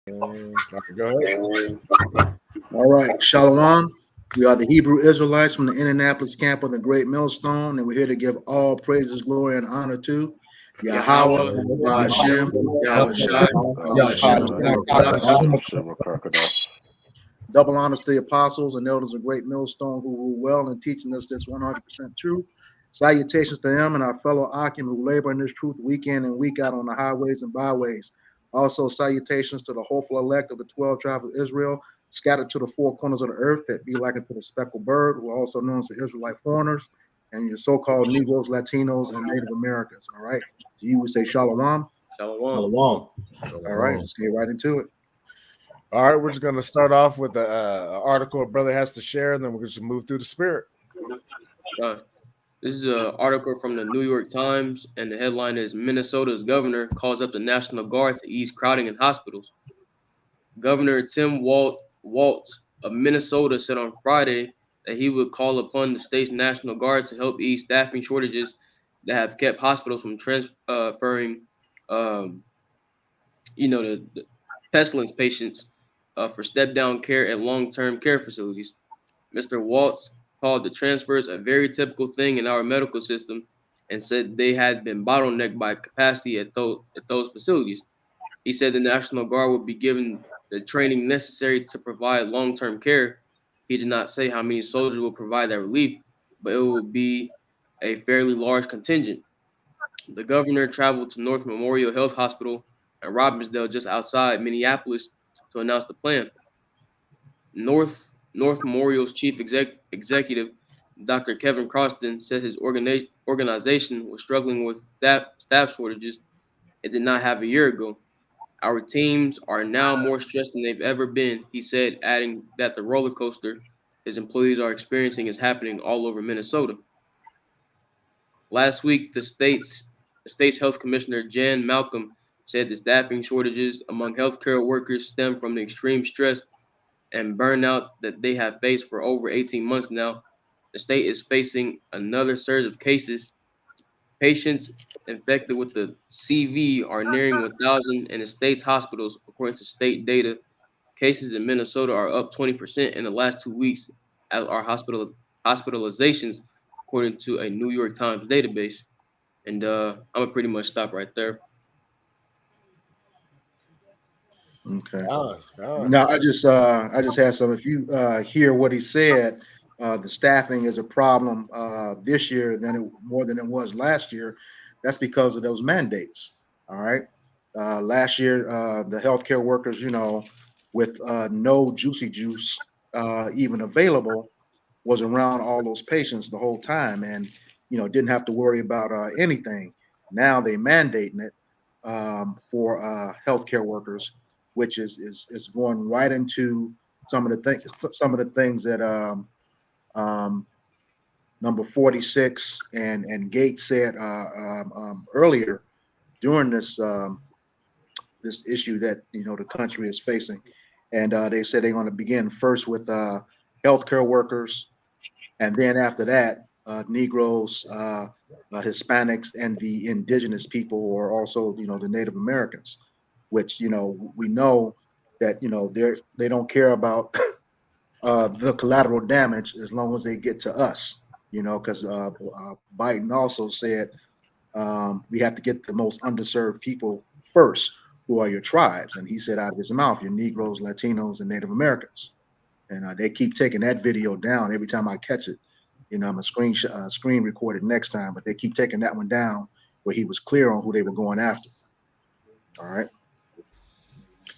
Go ahead. All right, Shalom. We are the Hebrew Israelites from the Indianapolis camp of the Great Millstone, and we're here to give all praises, glory, and honor to Yahweh, Yahashem, Yahushai, Yahusha. Double honors to the apostles and elders of Great Millstone who rule well in teaching us this 100% truth. Salutations to them and our fellow Akim who labor in this truth week in and week out on the highways and byways. Also, salutations to the hopeful elect of the 12 tribes of Israel, scattered to the four corners of the earth that be likened to the speckled bird, who are also known as the Israelite foreigners, and your so-called Negros, Latinos, and Native Americans. All right. To you, we say Shalom. Shalom. All right, let's get right into it. All right, we're just going to start off with the article a brother has to share, and then we're just move through the spirit. This is an article from the New York Times, and the headline is Minnesota's governor calls up the National Guard to ease crowding in hospitals. Governor Tim Walz of Minnesota said on Friday that he would call upon the state's National Guard to help ease staffing shortages that have kept hospitals from transferring, the pestilence patients for step-down care at long-term care facilities. Mr. Walz called the transfers a very typical thing in our medical system and said they had been bottlenecked by capacity at those facilities. He said the National Guard would be given the training necessary to provide long-term care. He did not say how many soldiers will provide that relief, but it will be a fairly large contingent. The governor traveled to North Memorial Health Hospital in Robbinsdale, just outside Minneapolis, to announce the plan. North Memorial's chief executive, Dr. Kevin Croston, said his organization was struggling with staff shortages it did not have a year ago. Our teams are now more stressed than they've ever been, he said, adding that the roller coaster his employees are experiencing is happening all over Minnesota. Last week, the state's health commissioner, Jan Malcolm, said the staffing shortages among healthcare workers stem from the extreme stress and burnout that they have faced for over 18 months now. The state is facing another surge of cases. Patients infected with the CV are nearing 1,000 in the state's hospitals, according to state data. Cases in Minnesota are up 20% in the last 2 weeks, as are hospitalizations, according to a New York Times database. And I'm gonna pretty much stop right there. Okay. Now I just had some. If you hear what he said, the staffing is a problem this year more than it was last year. That's because of those mandates. All right. Last year, the healthcare workers, with no juicy juice even available, was around all those patients the whole time, and didn't have to worry about anything. Now they mandating it for healthcare workers, which is going right into some of the things that number 46 and Gates said earlier during this this issue that the country is facing, and they said they're going to begin first with healthcare workers, and then after that, Negroes, Hispanics, and the indigenous people, or also the Native Americans, which we know that they don't care about the collateral damage as long as they get to us, because Biden also said we have to get the most underserved people first, who are your tribes, and he said out of his mouth, your Negroes, Latinos, and Native Americans, and they keep taking that video down every time I catch it. I'm a screen record it next time, but they keep taking that one down where he was clear on who they were going after. All right.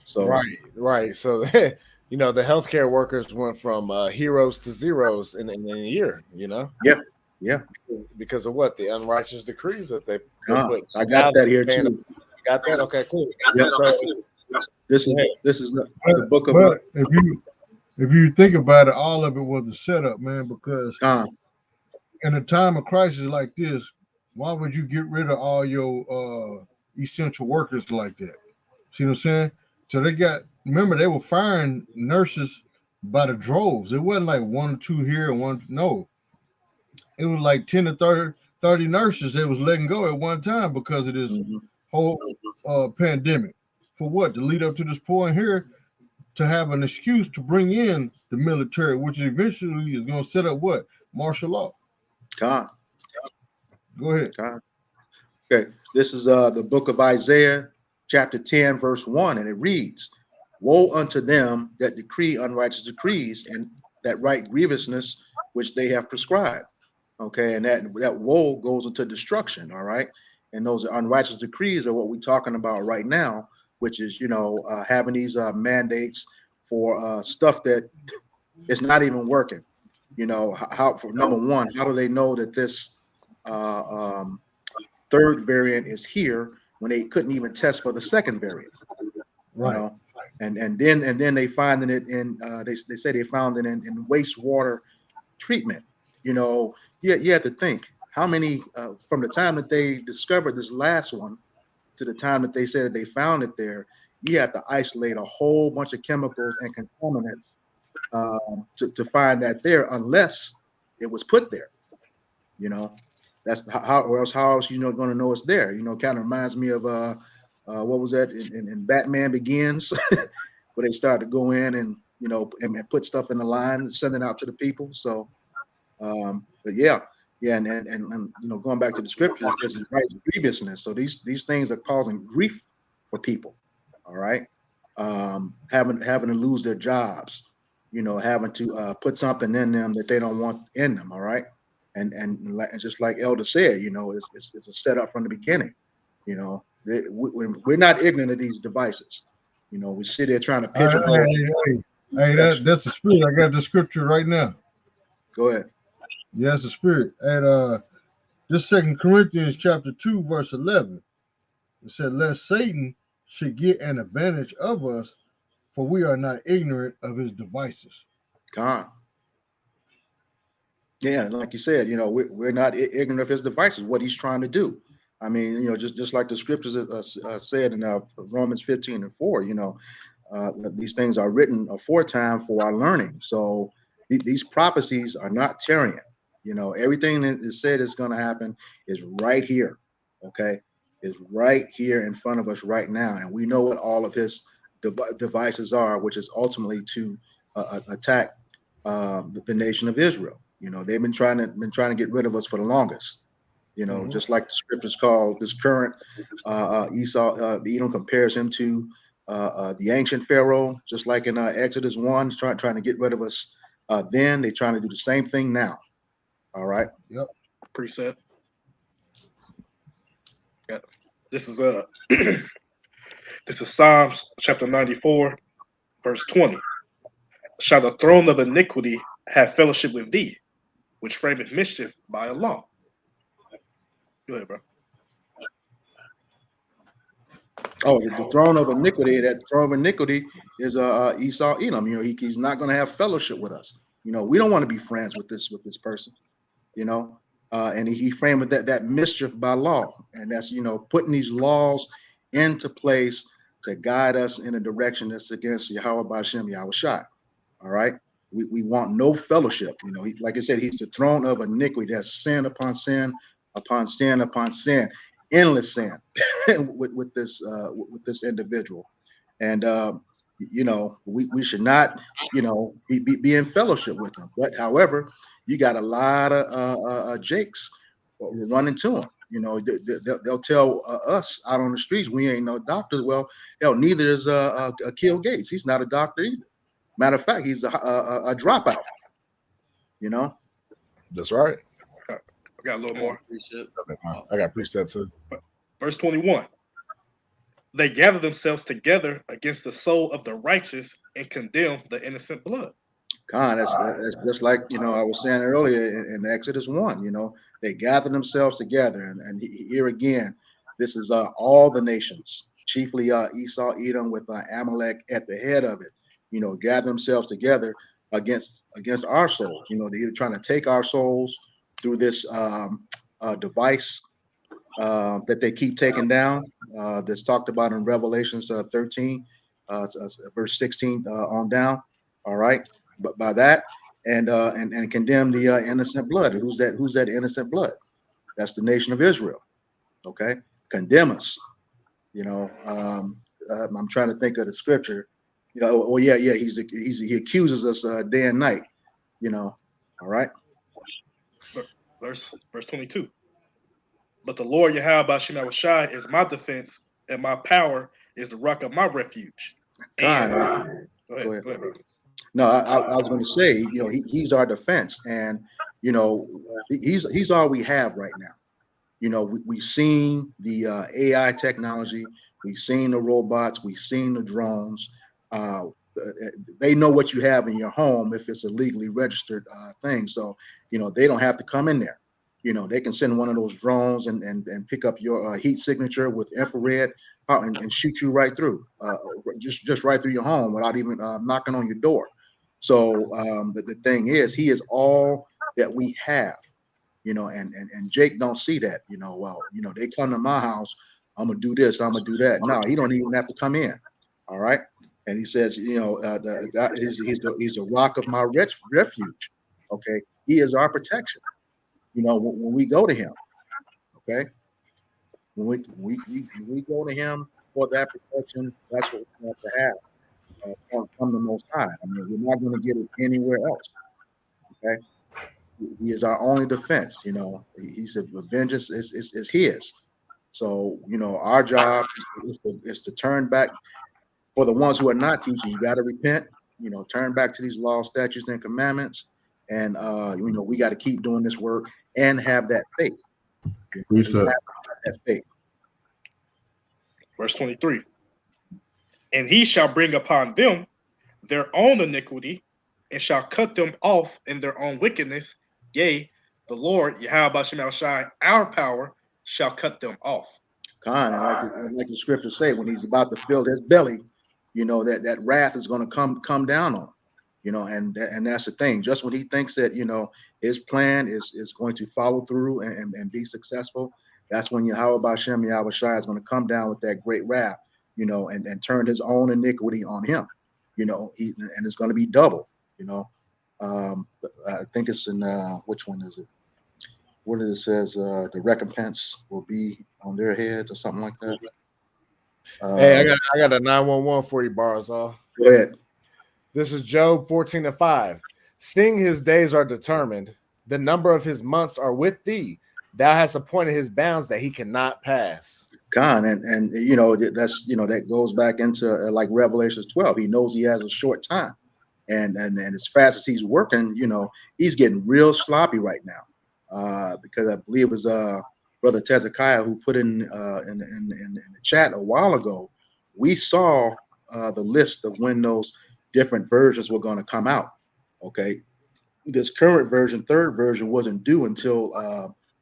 So right. So the healthcare workers went from heroes to zeros in a year. Yeah. Because of what? The unrighteous decrees that they put. I got that here too. You got that? Okay, cool. Yeah. So this is the book of. But if you think about it, all of it was a setup, man. Because in a time of crisis like this, why would you get rid of all your essential workers like that? See what I'm saying? So remember, they were firing nurses by the droves. It wasn't like one or two here and one. No, it was like 10 to 30 nurses they was letting go at one time because of this whole pandemic. for what? To lead up to this point here, to have an excuse to bring in the military, which eventually is going to set up what? Martial law. God. Go ahead. God. Okay, this is the book of Isaiah, chapter 10, verse 1, and it reads, "Woe unto them that decree unrighteous decrees and that write grievousness which they have prescribed." Okay, and that woe goes into destruction. All right, and those unrighteous decrees are what we're talking about right now, which is having these mandates for stuff that is not even working. How for number one, how do they know that this third variant is here when they couldn't even test for the second variant? Right. And then they find it in they say they found it in wastewater treatment. You have to think how many from the time that they discovered this last one to the time that they said that they found it there, you have to isolate a whole bunch of chemicals and contaminants to find that there, unless it was put there. That's how else going to know it's there. Kind of reminds me of what was that in Batman Begins, where they started to go in and and put stuff in the line and send it out to the people. So but yeah, and going back to the scriptures, this is right grievousness. So these things are causing grief for people. All right, having to lose their jobs, having to put something in them that they don't want in them. All right, and just like Elder said, it's a setup from the beginning. We're not ignorant of these devices. We sit there trying to pigeonhole. Hey, that's the spirit. I got the scripture right now. Go ahead. Yeah, that's the spirit. And this 2 Corinthians chapter 2, verse 11. It said, "Lest Satan should get an advantage of us, for we are not ignorant of his devices." God. Yeah, like you said, we're not ignorant of his devices, what he's trying to do. I mean, just like the scriptures said in Romans 15:4, these things are written aforetime for our learning. So these prophecies are not tarrying. Everything that is said is going to happen is right here. Okay, is right here in front of us right now, and we know what all of his devices are, which is ultimately to attack the nation of Israel. They've been trying to get rid of us for the longest. Just like the scriptures call this current Esau, Edom compares him to the ancient Pharaoh, just like in Exodus 1, trying to get rid of us. Then they're trying to do the same thing now. All right. Yep. Precept. Yeah. This is this is Psalms chapter 94, verse 20. "Shall the throne of iniquity have fellowship with thee, which frameth mischief by a law?" Go ahead, bro. Oh, the throne of iniquity. That throne of iniquity is Esau, Edom. He's not going to have fellowship with us. We don't want to be friends with this person. And he framed that mischief by law, and that's putting these laws into place to guide us in a direction that's against Yahweh B'Shem Yahweh Shai. All right, we want no fellowship. Like I said, he's the throne of iniquity. That's sin upon sin upon sin upon sin, endless sin with this individual, and we should not be in fellowship with him. But however, you got a lot of Jakes running to him. They'll tell us out on the streets we ain't no doctors. Well, hell, neither is Kill Gates. He's not a doctor either. Matter of fact, he's a dropout. That's right. I got a little more. I got precept too. Verse 21. "They gather themselves together against the soul of the righteous and condemn the innocent blood." God, that's just like I was saying earlier in Exodus 1. They gather themselves together, and here again, this is all the nations, chiefly Esau, Edom, with Amalek at the head of it. Gather themselves together against our souls. They're either trying to take our souls through this device that they keep taking down. That's talked about in Revelations 13, verse 16 on down. All right, but by that and condemn the innocent blood. Who's that innocent blood? That's the nation of Israel. Okay, condemn us. I'm trying to think of the scripture. You know, oh yeah, he accuses us day and night. You know, all right. Verse 22. But the Lord Yahweh Shema Shai is my defense, and my power is the rock of my refuge. And go ahead, bro. No, I was going to say, you know, he's our defense, and you know, he's all we have right now. You know, we've seen the AI technology, we've seen the robots, we've seen the drones. They know what you have in your home if it's a legally registered thing. So, you know, they don't have to come in there. You know, they can send one of those drones and pick up your heat signature with infrared and shoot you right through, just right through your home without even knocking on your door. So the thing is, he is all that we have. You know, and Jake don't see that. You know, well, you know, they come to my house, I'm gonna do this, I'm gonna do that. No, he don't even have to come in. All right. And he says, you know, he's the rock of my refuge. Okay, he is our protection. You know, when we go to him, okay, when we go to him for that protection, that's what we have to have from the Most High. I mean, we're not going to get it anywhere else. Okay, he is our only defense. You know, he said, vengeance is his. So, you know, our job is to turn back. For the ones who are not teaching, you got to repent, you know, turn back to these laws, statutes, and commandments. And, you know, we got to keep doing this work and have that faith. That faith. Verse 23. And he shall bring upon them their own iniquity and shall cut them off in their own wickedness. Yea, the Lord, Yahweh Shema Shai, our power, shall cut them off. Khan, and like the scriptures say, when he's about to fill his belly, you know, that wrath is going to come down on him, you know, and that's the thing. Just when he thinks that, you know, his plan is going to follow through and be successful, that's when Yahweh B'Shem Yahweh Shai is going to come down with that great wrath, you know, and turn his own iniquity on him, you know, and it's going to be double, you know. I think it's in which one is it? What it says, the recompense will be on their heads or something like that. Hey, I got a 911 for you, Barzal. Go ahead. This is Job 14:5. Seeing his days are determined, the number of his months are with thee. Thou hast appointed his bounds that he cannot pass. God, and you know, that's, you know, that goes back into like Revelations 12. He knows he has a short time, and as fast as he's working, you know, he's getting real sloppy right now. Because I believe it was Brother Tezekiah who put in the chat a while ago. We saw the list of when those different versions were going to come out. Okay, this current version, third version, wasn't due until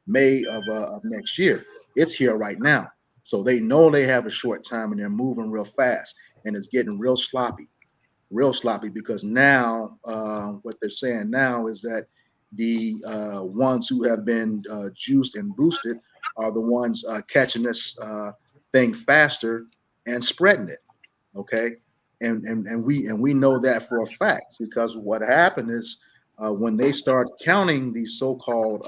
May of next year. It's here right now, so they know they have a short time and they're moving real fast, and it's getting real sloppy because now what they're saying now is that the ones who have been juiced and boosted are the ones catching this thing faster and spreading it. Okay, and we know that for a fact, because what happened is when they start counting these so-called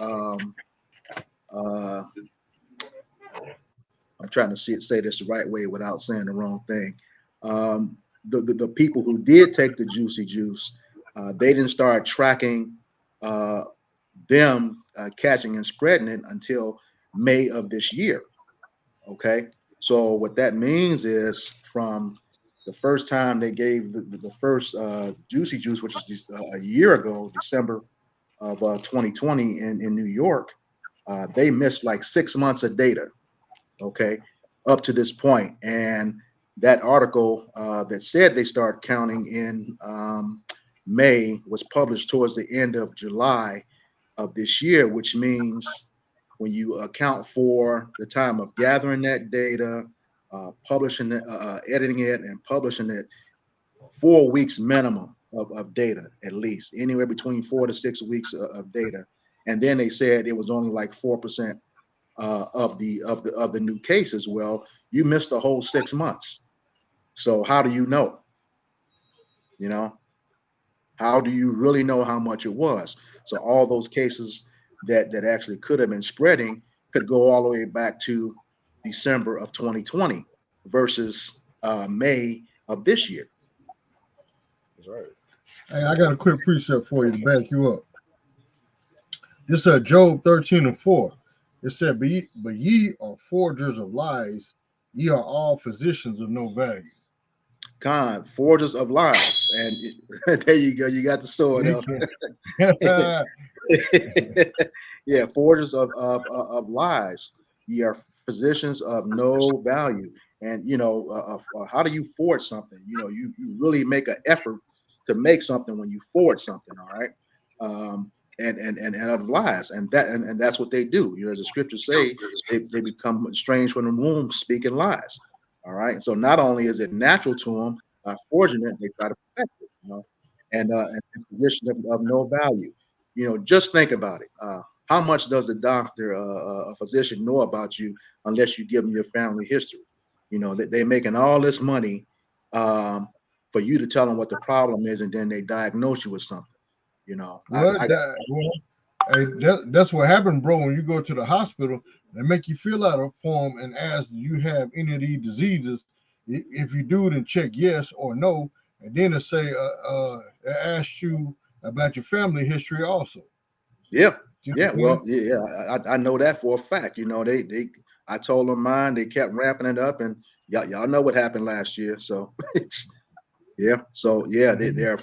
I'm trying to say this the right way without saying the wrong thing. The people who did take the juicy juice, they didn't start tracking them catching and spreading it until May of this year. Okay, so what that means is from the first time they gave the first juicy juice, which is just, a year ago, December of 2020 in New York, they missed like 6 months of data. Okay, up to this point. And that article that said they start counting in May was published towards the end of July of this year, which means when you account for the time of gathering that data, publishing it, editing it, and publishing it, 4 weeks minimum of data, at least anywhere between 4 to 6 weeks of data. And then they said it was only like 4% of the new cases. Well, you missed the whole 6 months. So how do you know? You know, how do you really know how much it was? So all those cases that actually could have been spreading could go all the way back to December of 2020 versus May of this year. That's right. Hey, I got a quick precept for you to back you up. This is Job 13:4. It said, but ye are forgers of lies, ye are all physicians of no value. Forgers of lies. And there you go. You got the sword up. Yeah, forgers of lies. Ye are physicians of no value. And, how do you forge something? You really make an effort to make something when you forge something, all right? And of lies. And that's what they do. As the scriptures say, they become estranged from the womb, speaking lies. All right. So not only is it natural to them, forging it, they try to perfect it, and physician of no value. Just think about it. How much does a doctor, a physician know about you unless you give them your family history? They're making all this money for you to tell them what the problem is, and then they diagnose you with something. That's what happened, bro. When you go to the hospital, they make you fill out a form and ask, do you have any of these diseases? If you do, then check yes or no, and then it say, it asks you about your family history also. Yeah. Well, I know that for a fact. I told them mine. They kept ramping it up, and y'all know what happened last year. So yeah. So yeah, they're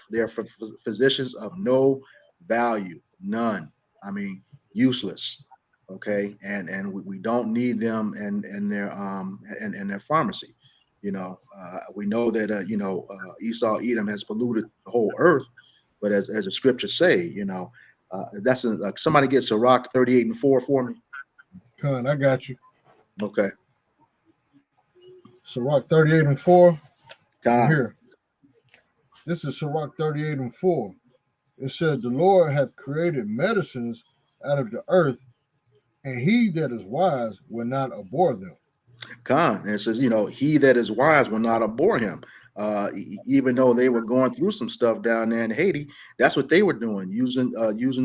physicians of no value, none. I mean, useless. Okay, and we don't need them in their pharmacy. We know that Esau Edom has polluted the whole earth, but as the scriptures say, that's somebody get Sirach 38:4 for me. Con, I got you. Okay. Sirach 38:4. God. Here. This is Sirach 38:4. It said, the Lord hath created medicines out of the earth, and he that is wise will not abhor them. And it says, he that is wise will not abhor him. Even though they were going through some stuff down there in Haiti, that's what they were doing, using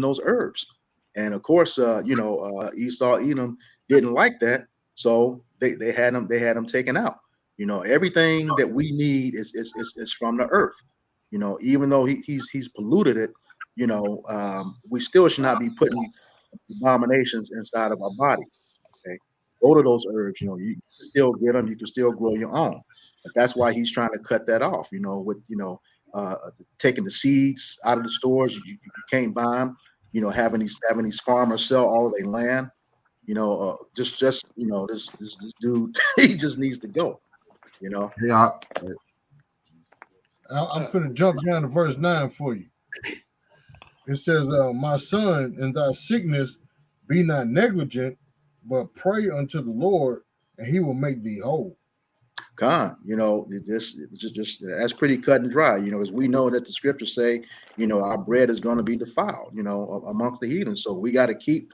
those herbs. And of course, Esau Edom didn't like that, so they had them taken out. Everything that we need is from the earth. Even though he's polluted it, we still should not be putting abominations inside of our body. Okay, go to those herbs. You can still get them. You can still grow your own. But that's why he's trying to cut that off. With taking the seeds out of the stores, you can't buy them. Having these farmers sell all of their land. This dude, he just needs to go. Yeah. I'm finna jump down to verse 9 for you. It says, my son, in thy sickness be not negligent, but pray unto the Lord, and he will make thee whole. This just that's pretty cut and dry. As we know that the scriptures say, our bread is going to be defiled, amongst the heathen. So we got to keep,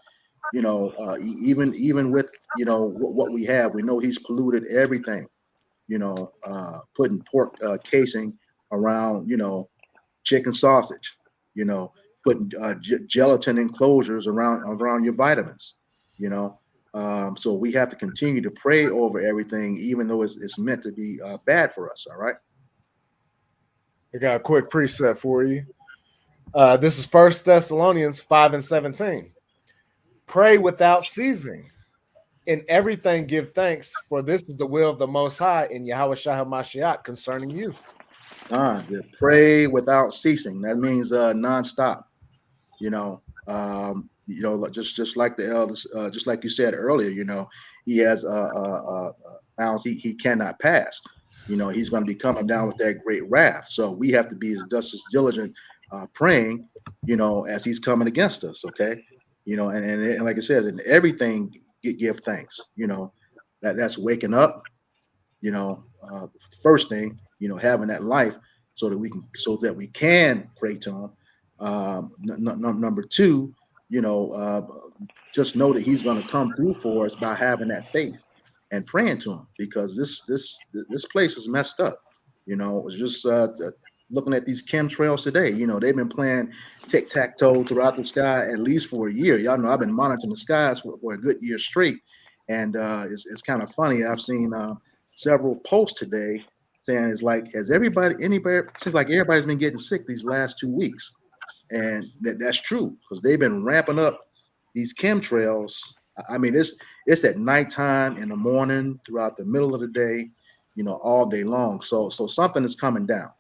even with what we have, we know he's polluted everything. Putting pork casing around, chicken sausage, putting gelatin enclosures around your vitamins, so we have to continue to pray over everything, even though it's meant to be bad for us. All right. I got a quick precept for you. This is 1 Thessalonians 5:17. Pray without ceasing. In everything give thanks, for this is the will of the Most High in Yahweh Shah HaMashiach concerning you. Pray without ceasing. That means nonstop. Just like the elders, just like you said earlier. He has bounds he cannot pass. He's going to be coming down with that great wrath. So we have to be as diligent praying, as he's coming against us. Okay, and like I said, in everything give thanks. That's waking up. First thing, having that life so that we can pray to him. Number two, just know that he's going to come through for us by having that faith and praying to him, because this place is messed up. It's just looking at these chemtrails today. They've been playing tic-tac-toe throughout the sky at least for a year. Y'all know I've been monitoring the skies for a good year straight, and it's kind of funny. I've seen several posts today saying it's like, anybody, seems like everybody's been getting sick these last 2 weeks. And that's true, because they've been ramping up these chemtrails. I mean, it's at nighttime, in the morning, throughout the middle of the day, all day long. So something is coming down.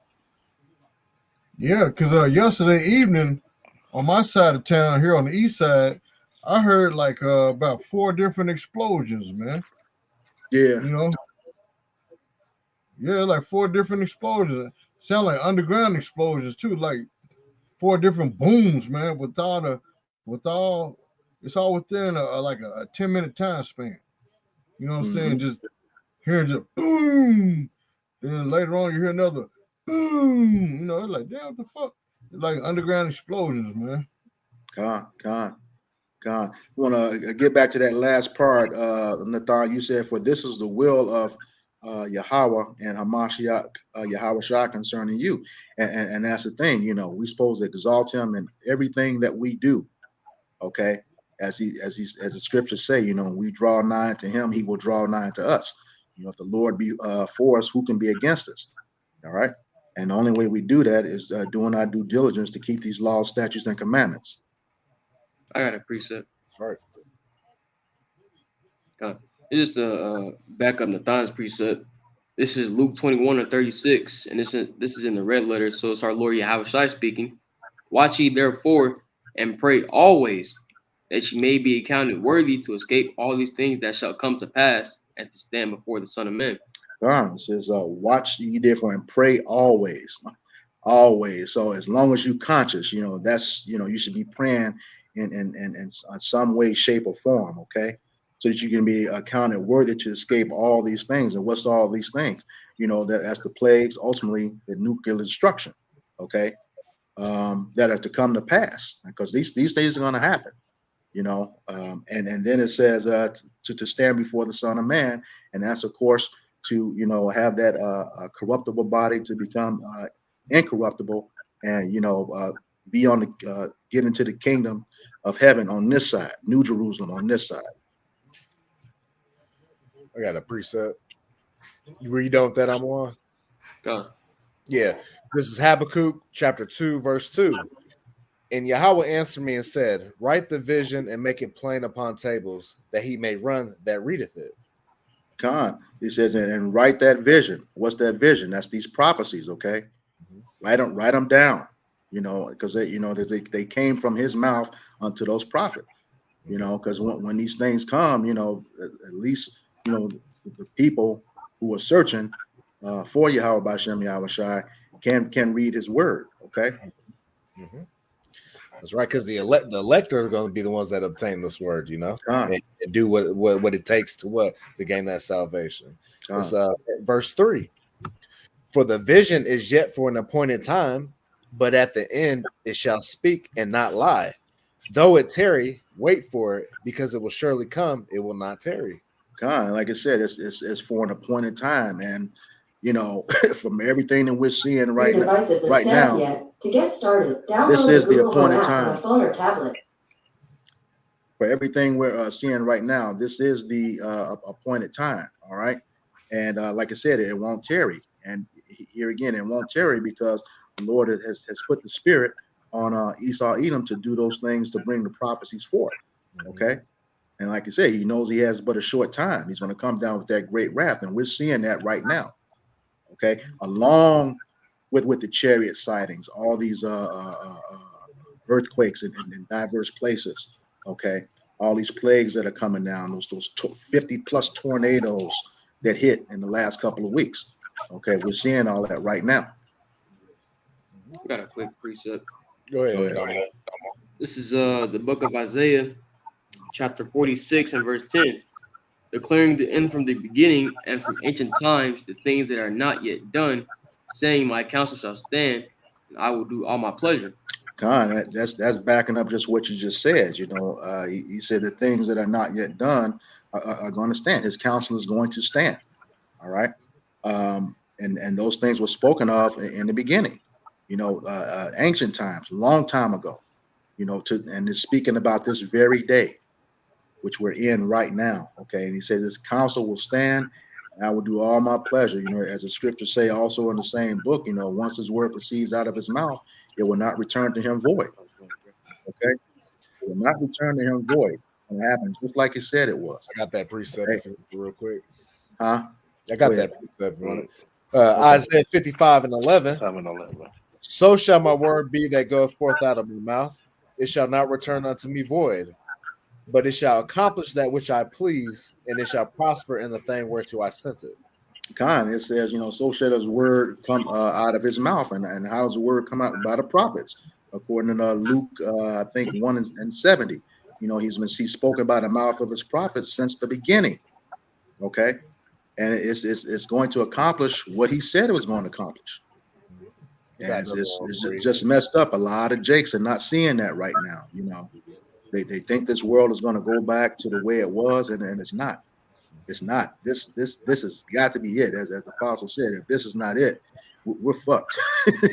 Yeah, because yesterday evening on my side of town here on the east side, I heard like about 4 different explosions, man. Yeah. Yeah, like 4 different explosions. Sound like underground explosions too, like 4 different booms, man. It's all within like a 10-minute time span. You know what I'm saying? Just hearing just boom, then later on you hear another boom. It's like, damn, what the fuck? It's like underground explosions, man. God. Want to get back to that last part, Nathan. You said, "For this is the will of Yahweh and Hamashiach, Yahweh Shah concerning you," and that's the thing. We supposed to exalt him in everything that we do. Okay, as the scriptures say, we draw nigh to him, he will draw nigh to us. If the Lord be for us, who can be against us? All right, and the only way we do that is doing our due diligence to keep these laws, statutes, and commandments. I got a precept. Right. It's just back up Nathan's precept. This is Luke 21:36, and this is in the red letter, so it's our Lord Yahweh Shai speaking. Watch ye therefore and pray always, that ye may be accounted worthy to escape all these things that shall come to pass, and to stand before the Son of Man. It says, watch ye therefore and pray always. Always. So as long as you're conscious, that's you should be praying in some way, shape, or form, okay? So that you can be accounted worthy to escape all these things. And what's all these things? That's the plagues, ultimately the nuclear destruction, okay? That are to come to pass, because these things are going to happen, and then it says to stand before the Son of Man, and that's of course to have that corruptible body to become incorruptible, and be on the get into the kingdom of heaven on this side, New Jerusalem on this side. I got a precept. Were you done with that, Amon? Yeah. This is Habakkuk chapter 2, verse 2. And Yahweh answered me and said, write the vision and make it plain upon tables, that he may run that readeth it. He says, and write that vision. What's that vision? That's these prophecies, okay? Write them down, because they came from his mouth unto those prophets, because when these things come, at least, the people who are searching for Yahweh B'Shem Yahweh Shai can read his word, okay? That's right, because the elector are going to be the ones that obtain this word, and do what it takes to gain that salvation. It's verse 3. For the vision is yet for an appointed time, but at the end it shall speak and not lie. Though it tarry, wait for it, because it will surely come, it will not tarry. Like I said, it's for an appointed time, and from everything that we're seeing right now, to get started, this is the appointed time. Phone or tablet. For everything we're seeing right now, this is the appointed time. All right, and like I said, it won't tarry. And here again, it won't tarry, because the Lord has put the spirit on Esau Edom to do those things, to bring the prophecies forth. Okay. And like I said, he knows he has but a short time. He's going to come down with that great wrath, and we're seeing that right now. Okay, along with the chariot sightings, all these earthquakes in diverse places. Okay, all these plagues that are coming down, those 50 plus tornadoes that hit in the last couple of weeks. Okay, we're seeing all that right now. Got a quick precept. Go ahead. This is the book of Isaiah, chapter 46 and verse 10, declaring the end from the beginning and from ancient times, the things that are not yet done, saying, my counsel shall stand, and I will do all my pleasure. That's backing up just what you just said. He said the things that are not yet done are going to stand. His counsel is going to stand. All right, and those things were spoken of in the beginning. Ancient times, long time ago. And it's speaking about this very day, which we're in right now. Okay, and he says his counsel will stand, I will do all my pleasure. You know, as the scriptures say also in the same book, you know, once his word proceeds out of his mouth, it will not return to him void. Okay? It will not return to him void. It happens just like he said it was. I got that precept real quick. Huh? I got that precept on it. Isaiah 55:11. So shall my word be that goeth forth out of my mouth. It shall not return unto me void, but it shall accomplish that which I please, and it shall prosper in the thing whereto I sent it. It says, you know, so shall his word come out of his mouth. And how does the word come out? By the prophets, according to Luke, I think 1:70. You know, he's spoken by the mouth of his prophets since the beginning. Okay, and it's going to accomplish what he said it was going to accomplish. And it's just messed up. A lot of Jakes are not seeing that right now. You know, they think this world is going to go back to the way it was, and it's not. It's not. This has got to be it. As the apostle said, if this is not it, we're fucked.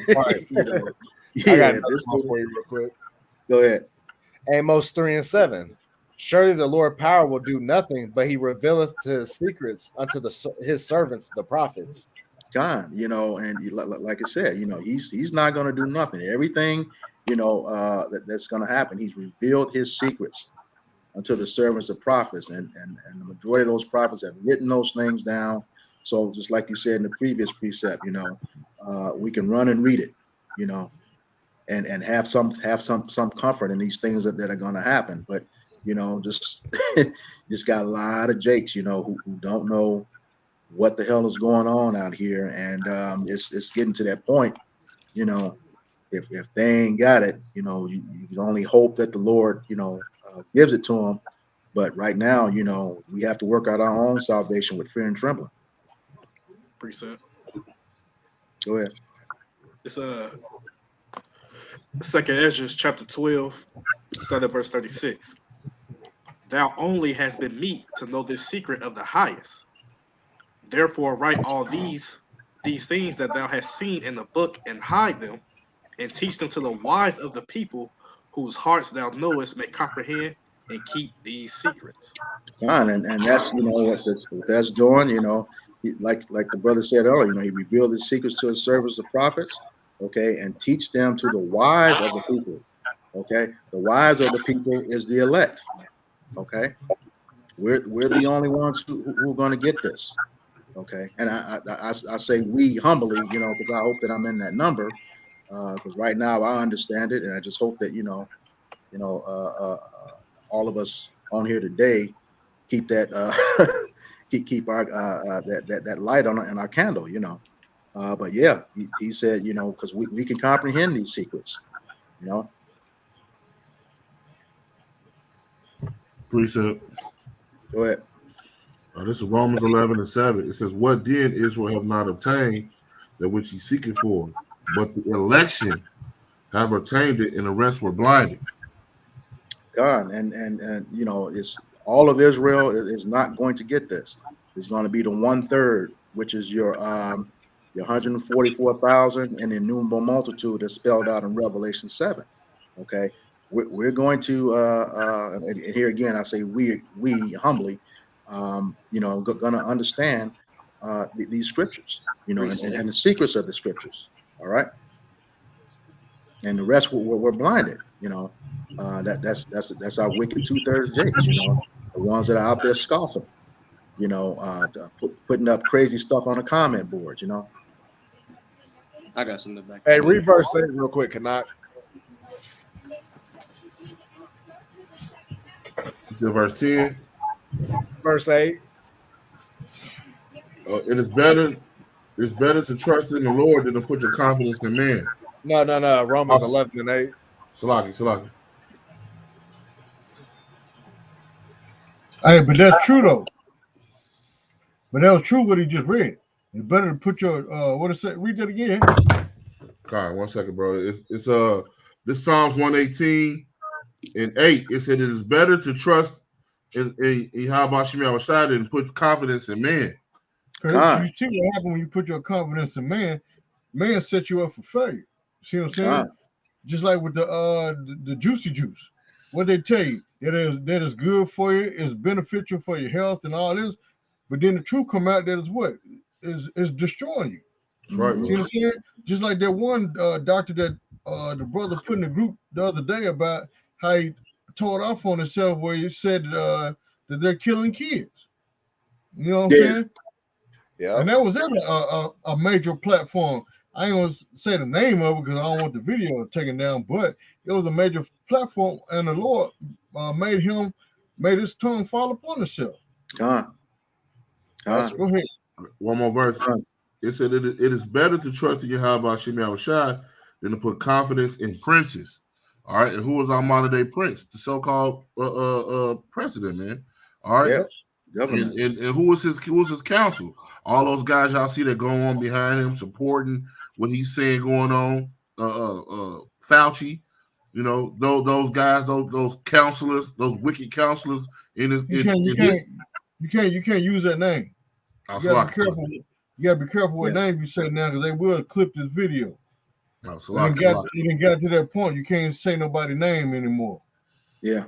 Right. You know? I got this for you real quick. Go ahead. Amos 3:7. Surely the Lord power will do nothing, but he revealeth to his secrets unto his servants, the prophets. God, you know, and like I said, you know, he's not going to do nothing. Everything, you know, that's going to happen. He's revealed his secrets unto the servants of prophets, and the majority of those prophets have written those things down. So just like you said in the previous precept, you know, we can run and read it, you know, and have some comfort in these things that are going to happen. But you know, just got a lot of Jakes, you know, who don't know what the hell is going on out here, and it's getting to that point, you know. If they ain't got it, you know, you can only hope that the Lord, you know, gives it to them. But right now, you know, we have to work out our own salvation with fear and trembling. Precept. Go ahead. It's 2nd Ezra chapter 12, start at verse 36. Thou only has been meet to know this secret of the highest. Therefore write all these things that thou hast seen in the book, and hide them, and teach them to the wise of the people, whose hearts thou knowest may comprehend and keep these secrets. And that's, you know, what that's doing, you know, like the brother said earlier, you know, he revealed his secrets to his servants, the prophets, okay, and teach them to the wise of the people. Okay, the wise of the people is the elect. Okay, we're the only ones who are going to get this. Okay, and I say we humbly, you know, because I hope that I'm in that number, because right now I understand it, and I just hope that all of us on here today keep that keep our that light on in our candle, you know. But yeah, he said, you know, because we can comprehend these secrets, you know. Precept. Go ahead. This is Romans 11:7. It says, "What did Israel have not obtained, that which he seeketh for? But the election have obtained it, and the rest were blinded." God, and you know, it's all of Israel is not going to get this. It's going to be the 1/3, which is your 144,000 and innumerable multitude that's spelled out in Revelation 7. Okay, we're going to and here again I say we humbly, you know, going to understand these scriptures, you know, and the secrets of the scriptures. All right, and the rest we're blinded, you know. That's our wicked 2/3 Jakes, you know, the ones that are out there scoffing, you know, putting up crazy stuff on the comment board, you know. I got something back. Hey, reverse it real quick, Canuck. Verse 10. Verse 8. It's better to trust in the Lord than to put your confidence in man. No. Romans 11:8. Salaki. Hey, but that's true though. But that was true what he just read. It's better to put your what is that? Read that again. God, 1 second, bro. It's this Psalms 118 and 8. It said it is better to trust in Yahweh Shemel Shad and put confidence in man. Because you see what happens when you put your confidence in man. Man sets you up for failure. See what I'm saying? Just like with the juicy juice. What they tell you that is good for you, is beneficial for your health and all this. but then the truth come out that is what is destroying you. That's right. See what I'm saying? Just like that one doctor that the brother put in the group the other day about how he tore it off on himself, where he said that they're killing kids. You know what I'm saying? Yeah. And that was at a major platform. I ain't gonna say the name of it because I don't want the video taken down, but it was a major platform, and the Lord made his tongue fall upon himself. Go ahead. One more verse. It said it is better to trust in Yahweh Shemi Shai than to put confidence in princes. All right, and who was our modern day prince? The so-called president, man. All right, government. And who was his counsel? All those guys y'all see that go on behind him, supporting what he's saying going on. Fauci, you know, those guys, those counselors, those wicked counselors in his. You can't use that name. You gotta be careful. You gotta be careful what name you say now, because they will clip this video. No, it didn't get to that point. You can't say nobody's name anymore. Yeah.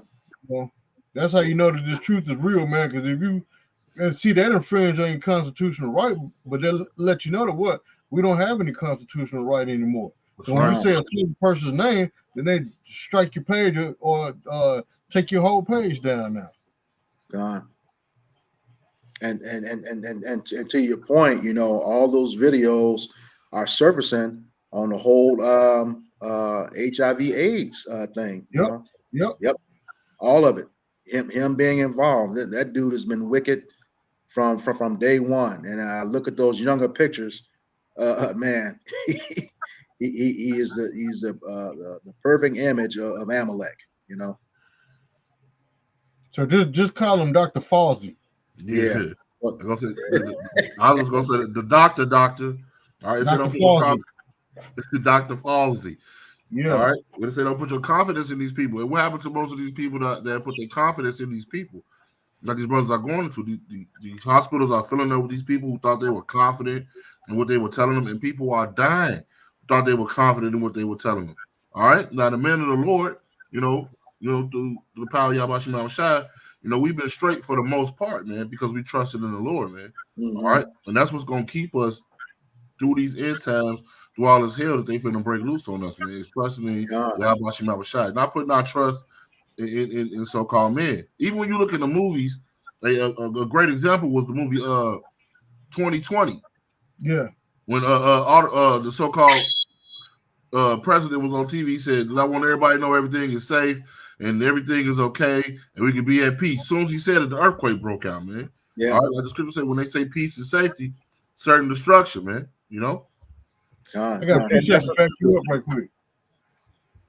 Well, that's how you know that this truth is real, man. Because if you see that infringe on your constitutional right, but they'll let you know that what we don't have any constitutional right anymore. So when you say a certain person's name, then they strike your page or take your whole page down now. Gone. And to your point, you know, all those videos are surfacing on the whole HIV/AIDS thing. Yep. All of it. Him being involved. That dude has been wicked from day one. And I look at those younger pictures. Man, he is the perfect image of Amalek. You know. So just call him Dr. Fauci. Yeah. I was gonna say the doctor. All right, Dr. Fauci. Dr. Fauci. Yeah. All right. When they say don't put your confidence in these people, and what happened to most of these people that put their confidence in these people? Like these brothers are going into these hospitals are filling up with these people who thought they were confident in what they were telling them, and people are dying who thought they were confident in what they were telling them. All right. Now the men of the Lord, you know, through the power of Yahweh Shema Shai, you know, we've been straight for the most part, man, because we trusted in the Lord, man. All right. And that's what's going to keep us through these end times, through all this hell that they finna break loose on us, man. It's trusting in Yahweh Shema Shai, not putting our trust in so-called men. Even when you look at the movies, a great example was the movie 2020. Yeah. When the so-called president was on TV, said, I want everybody to know everything is safe and everything is okay, and we can be at peace. As soon as he said it, the earthquake broke out, man. Yeah. All right, like the scripture said, when they say peace and safety, certain destruction, man. You know. I got to back you up right quick.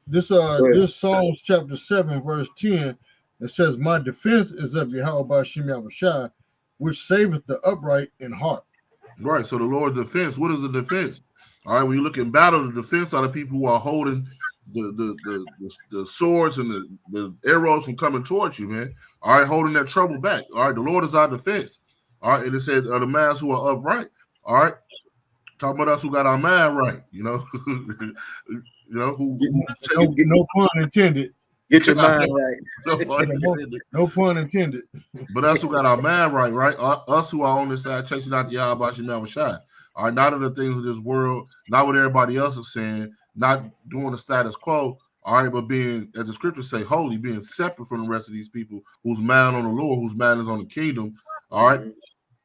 This Psalms chapter 7, verse 10, it says, "My defense is of Yahweh Shemi Shai, which saveth the upright in heart." Right. So the Lord's defense. What is the defense? All right. When you look in battle, the defense are the people who are holding the swords and the arrows from coming towards you, man. All right, holding that trouble back. All right, the Lord is our defense. All right, and it said the mans who are upright. All right, talking about us who got our mind right. You know, no pun intended. Get your mind right. No pun intended. But us who got our mind right, right? Us who are on this side chasing out the Yahweh Shema Shai. All right, not of the things of this world, not what everybody else is saying, not doing the status quo, all right, but being, as the scriptures say, holy, being separate from the rest of these people whose mind on the Lord, whose mind is on the kingdom, all right,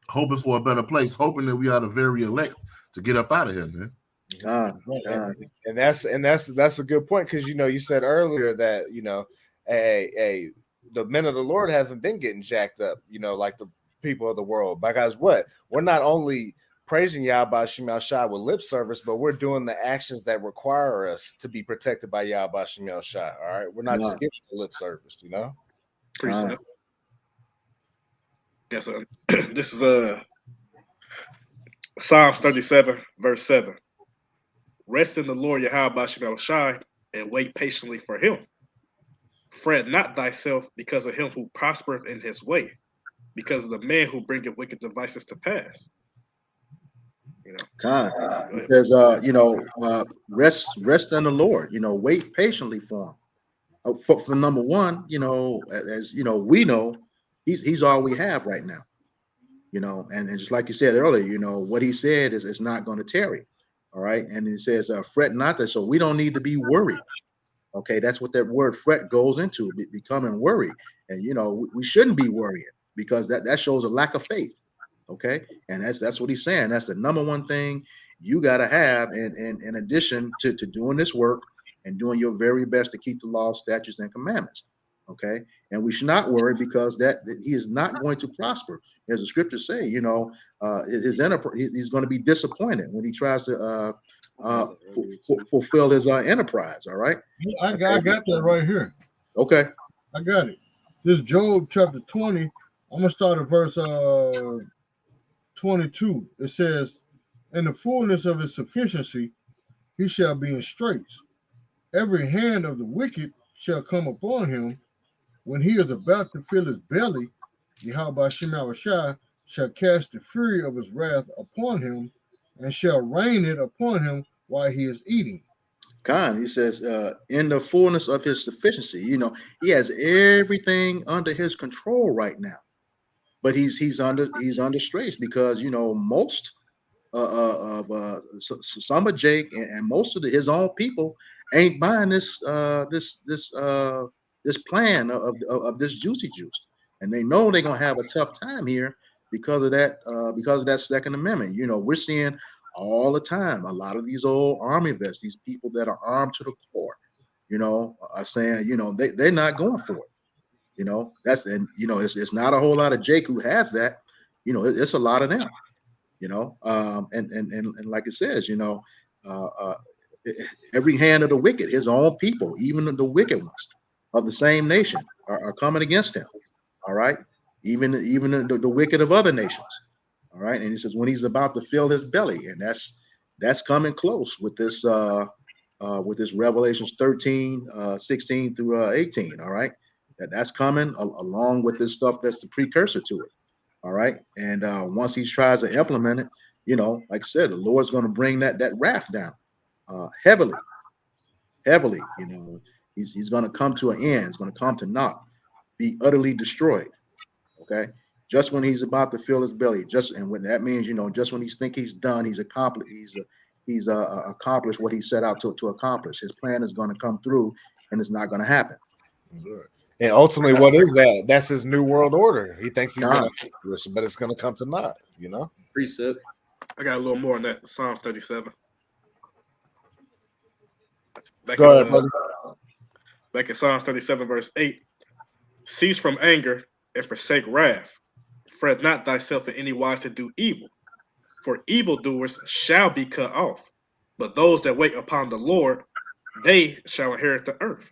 hoping for a better place, hoping that we are the very elect to get up out of here, man. And that's a good point, because you said earlier that the men of the Lord haven't been getting jacked up, like the people of the world. Because what? We're not only praising Yahweh Shema Shai with lip service, but we're doing the actions that require us to be protected by Yahweh Shema Shai. All right, we're not just giving the lip service, Yes, this is Psalms 37, verse 7. Rest in the Lord Yahweh Shema Shai and wait patiently for him. Fret not thyself because of him who prospereth in his way, because of the man who bringeth wicked devices to pass. Because rest in the Lord. Wait patiently for him. For number one, as we know, he's all we have right now. you know, and just like you said earlier, you know, what he said is not going to tarry. All right. And he says, fret not that. So we don't need to be worried. Okay. That's what that word fret goes into, becoming worried. And, you know, we shouldn't be worrying because that shows a lack of faith. Okay. And that's what he's saying. That's the number one thing you got to have. And in addition to doing this work and doing your very best to keep the law, statutes, and commandments. Okay. And we should not worry because that he is not going to prosper. As the scriptures say, you know, his enterprise, he's going to be disappointed when he tries to fulfill his enterprise. All right. I got that right here. Okay. I got it. This Job chapter 20. I'm gonna start at verse 22. It says, "In the fullness of his sufficiency, he shall be in straits. Every hand of the wicked shall come upon him. When he is about to fill his belly, Yahweh Shemawashah shall cast the fury of his wrath upon him, and shall rain it upon him while he is eating." Khan, he says, in the fullness of his sufficiency, you know, he has everything under his control right now, but he's under straits because, you know, most some of Jake and most of his own people ain't buying this plan of this juicy juice, and they know they're gonna have a tough time here because of that Second Amendment. You know, we're seeing all the time a lot of these old army vets, these people that are armed to the core, you know, are saying, you know, they're not going for it. You know, and you know, it's not a whole lot of Jake who has that. You know, it's a lot of them. You know, and like it says, you know, every hand of the wicked, his own people, even the wicked ones of the same nation, are coming against him. All right, even the wicked of other nations. All right, and he says when he's about to fill his belly, and that's coming close with this Revelations 13, 16 through 18. All right, that's coming along with this stuff that's the precursor to it. All right. And once he tries to implement it, you know, like I said, the Lord's going to bring that wrath down heavily. You know, he's going to come to an end. It's going to come to naught, be utterly destroyed. Okay. Just when he's about to fill his belly, and when that means, you know, just when he's done, he's accomplished what he set out to accomplish. His plan is going to come through, and it's not going to happen. And ultimately, what is that? That's his new world order. He thinks he's going to, but it's going to come to naught, you know? Precept. I got a little more on that. Psalms 37. Go ahead, brother. Back in Psalms 37, verse 8. Cease from anger and forsake wrath. Fret not thyself in any wise to do evil. For evildoers shall be cut off. But those that wait upon the Lord, they shall inherit the earth.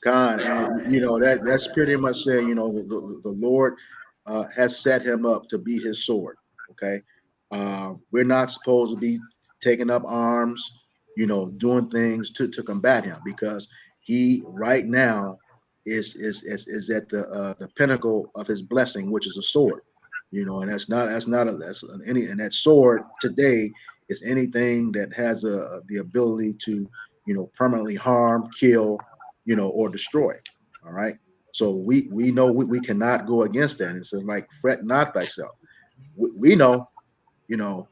God, and you know that's pretty much saying, you know, the Lord has set him up to be his sword. Okay, we're not supposed to be taking up arms, you know, doing things to combat him, because he right now is at the pinnacle of his blessing, which is a sword. You know, and and that sword today is anything that has the ability to, you know, permanently harm, kill, you know, or destroy. All right. So we know we cannot go against that. It says, like, fret not thyself. We know, you know,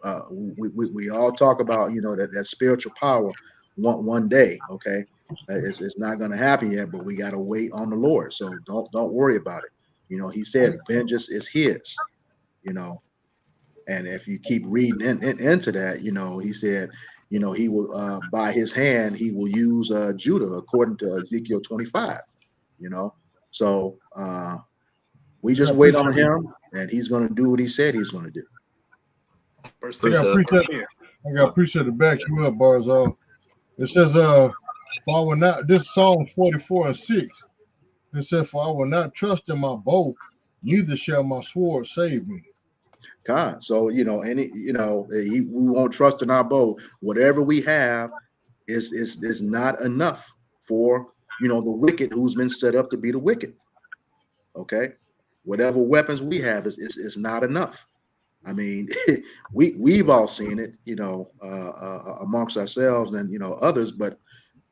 we all talk about, you know, that spiritual power one day. Okay. It's not going to happen yet, but we got to wait on the Lord. So don't worry about it. You know, he said, vengeance is his, you know, and if you keep reading into that, you know, he said, you know, he will, by his hand, he will use Judah, according to Ezekiel 25, you know. So we just wait on him, and he's going to do what he said he's going to do. Verse I got appreciate to back you up, Barzal. It says, for I will not, this Psalm 44 and 6, it says, for I will not trust in my bow, neither shall my sword save me. God, so you know, we won't trust in our bow. Whatever we have is not enough for, you know, the wicked who's been set up to be the wicked. Okay, whatever weapons we have is not enough. I mean, we've all seen it, you know, amongst ourselves and, you know, others, but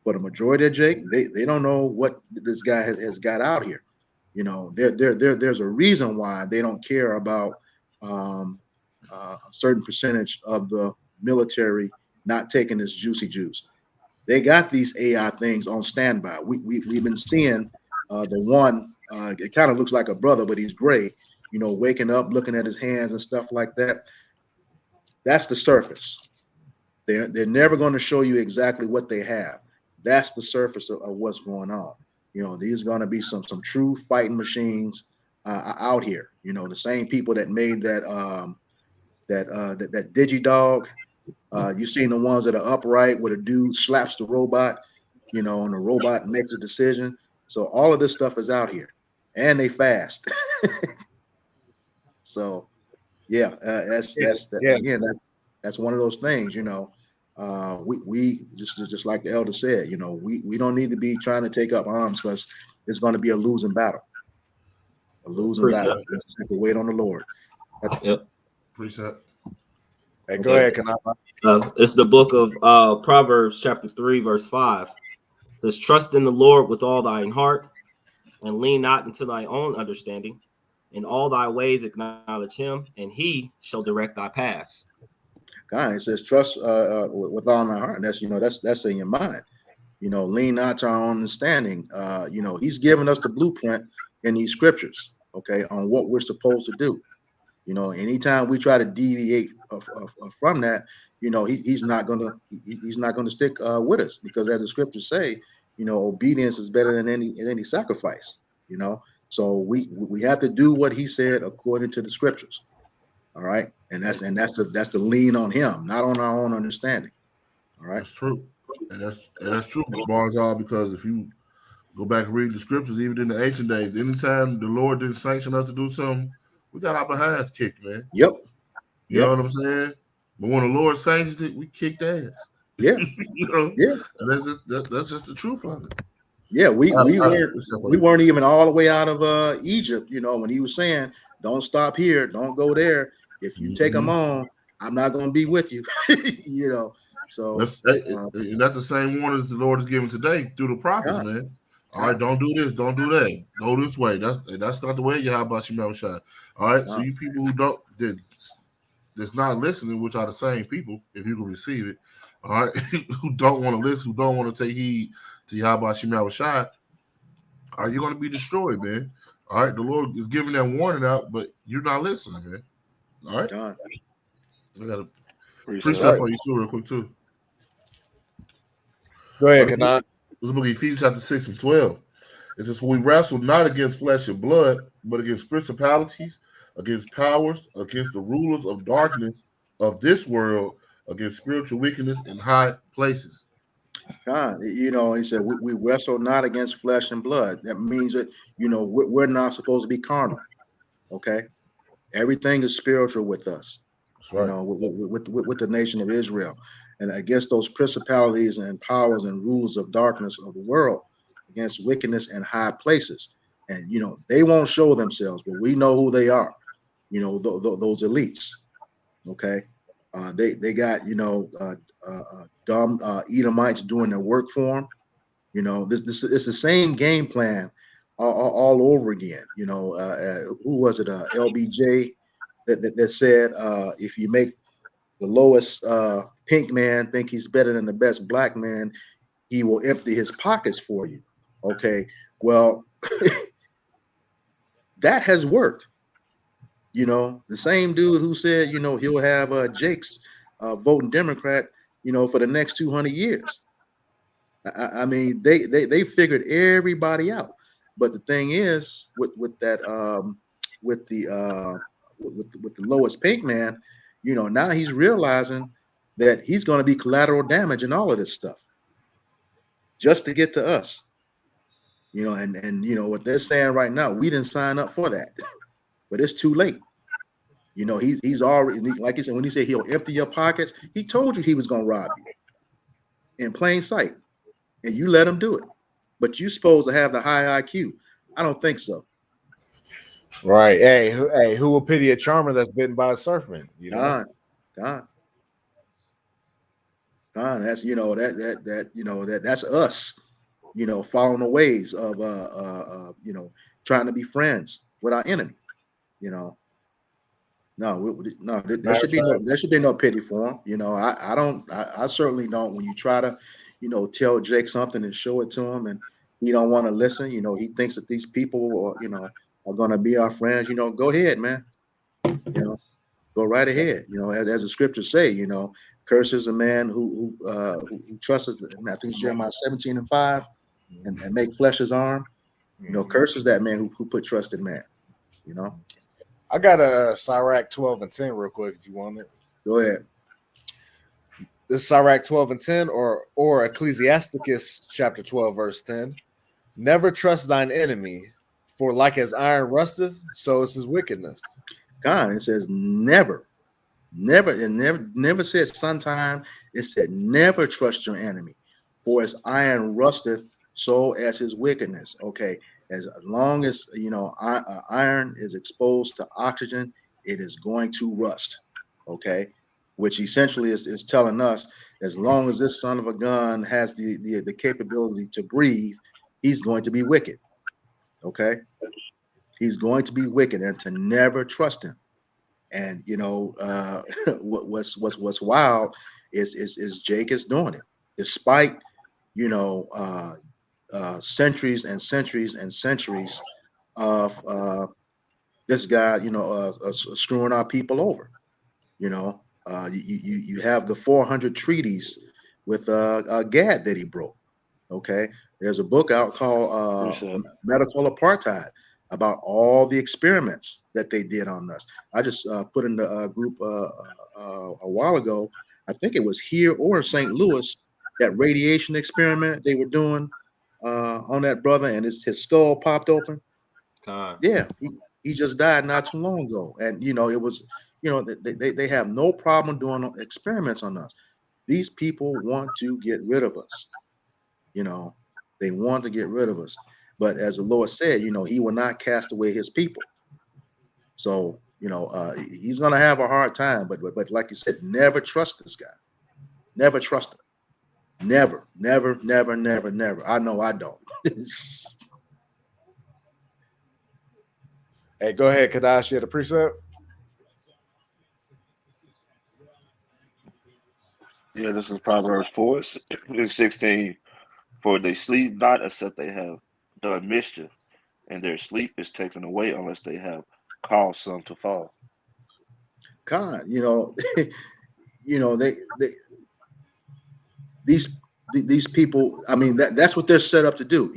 a majority of Jake, they don't know what this guy has got out here. You know, there's a reason why they don't care about a certain percentage of the military not taking this juicy juice. They got these AI things on standby. We've been seeing the one. It kind of looks like a brother, but he's gray. You know, waking up, looking at his hands and stuff like that. That's the surface. They're never going to show you exactly what they have. That's the surface of what's going on. You know, these are going to be some true fighting machines out here. You know, the same people that made that DigiDog. You've seen the ones that are upright where the dude slaps the robot, you know, and the robot makes a decision. So all of this stuff is out here, and they fast. So yeah, that's one of those things, you know. We just like the elder said, you know, we don't need to be trying to take up arms because it's going to be a losing battle. A losing battle. We just have to wait on the Lord. Yep. Preset. Hey, go ahead, can I? It's the book of Proverbs, chapter 3, verse 5. It says, trust in the Lord with all thine heart, and lean not into thy own understanding. In all thy ways acknowledge him, and he shall direct thy paths. God, it says trust with all my heart. That's, you know, that's in your mind. You know, lean not to our own understanding. You know, he's given us the blueprint in these scriptures, okay, on what we're supposed to do. You know, anytime we try to deviate from that, you know, he's not gonna stick with us, because as the scriptures say, you know, obedience is better than any sacrifice. You know, so we have to do what he said according to the scriptures. All right, and that's the lean on him, not on our own understanding. All right, that's true, and that's true, Barzal, because if you go back and read the scriptures, even in the ancient days, anytime the Lord didn't sanction us to do something, we got our behinds kicked, man. Yep. You know what I'm saying? But when the Lord sanctions it, we kicked ass. Yeah. You know? Yeah. And that's just the truth of it. Yeah, we weren't even all the way out of Egypt, you know, when he was saying, don't stop here, don't go there. If you take them on, I'm not going to be with you. You know, so that's the same warnings the Lord is giving today through the prophets, man. All right, don't do this, don't do that. Go this way. That's not the way you have about your shot. All right, so you people who that's not listening, which are the same people, if you can receive it, all right, who don't want to listen, who don't want to take heed to Yahweh Shemel Shai, are you going to be destroyed, man? All right, the Lord is giving that warning out, but you're not listening, man. All right, I got a precept for you too, real quick too. Go ahead, Kanan. This is book of Ephesians chapter 6 and 12. It says, "For we wrestle not against flesh and blood, but against principalities, against powers, against the rulers of darkness of this world, against spiritual wickedness in high places." God, you know, he said, we wrestle not against flesh and blood. That means that, you know, we're not supposed to be carnal. Okay. Everything is spiritual with us. That's right. You know, with the nation of Israel, and against those principalities and powers and rulers of darkness of the world, against wickedness in high places. And, you know, they won't show themselves, but we know who they are. You know, those elites. Okay. They got, you know, dumb Edomites doing their work for them. You know, this it's the same game plan all over again. You know, who was it? LBJ that said, if you make the lowest pink man think he's better than the best black man, he will empty his pockets for you. Okay, well, that has worked. You know, the same dude who said, you know, he'll have Jake's voting Democrat, you know, for the next 200 years. I mean, they figured everybody out. But the thing is, with the lowest pink man, you know, now he's realizing that he's going to be collateral damage and all of this stuff just to get to us. You know, and you know what they're saying right now, we didn't sign up for that, but it's too late. You know, he's already, like he said, when he said he'll empty your pockets, he told you he was going to rob you in plain sight, and you let him do it. But you're supposed to have the high IQ. I don't think so. Right. Hey, who will pity a charmer that's bitten by a serpent? You know, God. That's, you know, that's us. You know, following the ways of you know, trying to be friends with our enemy. You know, No, there should be no pity for him. You know, I certainly don't. When you try to, tell Jake something and show it to him, and he don't want to listen. You know, he thinks that these people are going to be our friends. You know, go ahead, man. You know, go right ahead. You know, as the scriptures say, curses a man who trusts. I think it's Jeremiah 17:5, and make flesh his arm. You know, curses that man who put trust in man. You know. I got a Sirach 12:10 real quick if you want it. Go ahead. This is Sirach 12:10 or Ecclesiasticus chapter 12 verse 10. Never trust thine enemy, for like as iron rusteth, so is his wickedness. God, it says never, never said sometime. It said never trust your enemy, for as iron rusteth, so as his wickedness. Okay. As long as iron is exposed to oxygen, it is going to rust. Okay, which essentially is telling us, as long as this son of a gun has the capability to breathe, he's going to be wicked. Okay, he's going to be wicked, and to never trust him. And what's wild is Jake is doing it despite centuries and centuries and centuries of this guy, screwing our people over. You have the 400 treaties with Gad that he broke. Okay, there's a book out called Medical Apartheid about all the experiments that they did on us. I just put in the group a while ago. I think it was here or in St. Louis, that radiation experiment they were doing on that brother, and his skull popped open. Yeah, he just died not too long ago, and it was they have no problem doing experiments on us. These people want to get rid of us. They want to get rid of us, but as the Lord said, he will not cast away his people. So he's gonna have a hard time, but like you said, never trust this guy. Never trust him. Never. I know I don't. Hey, go ahead, Kadash. You had a precept? Yeah, this is Proverbs 4:16. For they sleep not except they have done mischief, and their sleep is taken away unless they have caused some to fall. God, these people, I mean, that's what they're set up to do.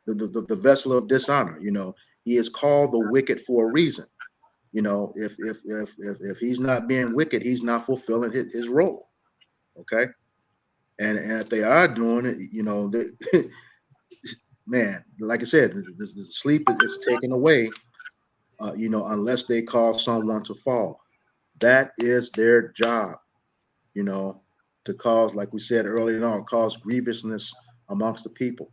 The vessel of dishonor. He is called the wicked for a reason. If he's not being wicked, he's not fulfilling his role. Okay, and if they are doing it, man, like I said, the sleep is taken away. Unless they cause someone to fall. That is their job. To cause, like we said earlier on, cause grievousness amongst the people,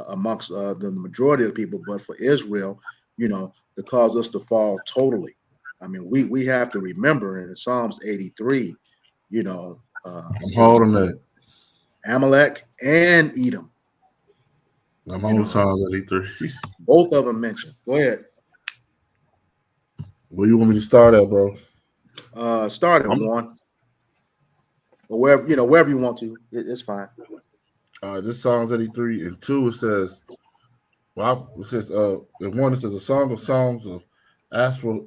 amongst the majority of the people, but for Israel, to cause us to fall totally. I mean, we have to remember in Psalms 83, I'm holding that. Amalek and Edom. I'm holding Psalms 83. Both of them mentioned. Go ahead. Where you want me to start at, bro? Start at 1. Or wherever you want to, it's fine. This Psalms 83 and 2, it says, in 1 it says, a song of songs of Asphalt,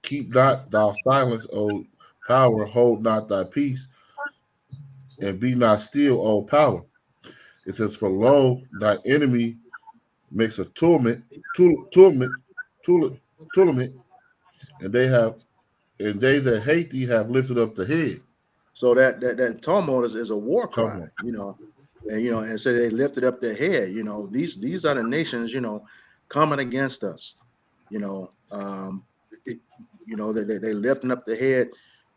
keep not thou silence, O power, hold not thy peace, and be not still, O power. It says, for lo, thy enemy makes a tournament, and they that hate thee have lifted up the head. So that tumult is a war cry, and so they lifted up their head. These are the nations, coming against us. They lifting up the head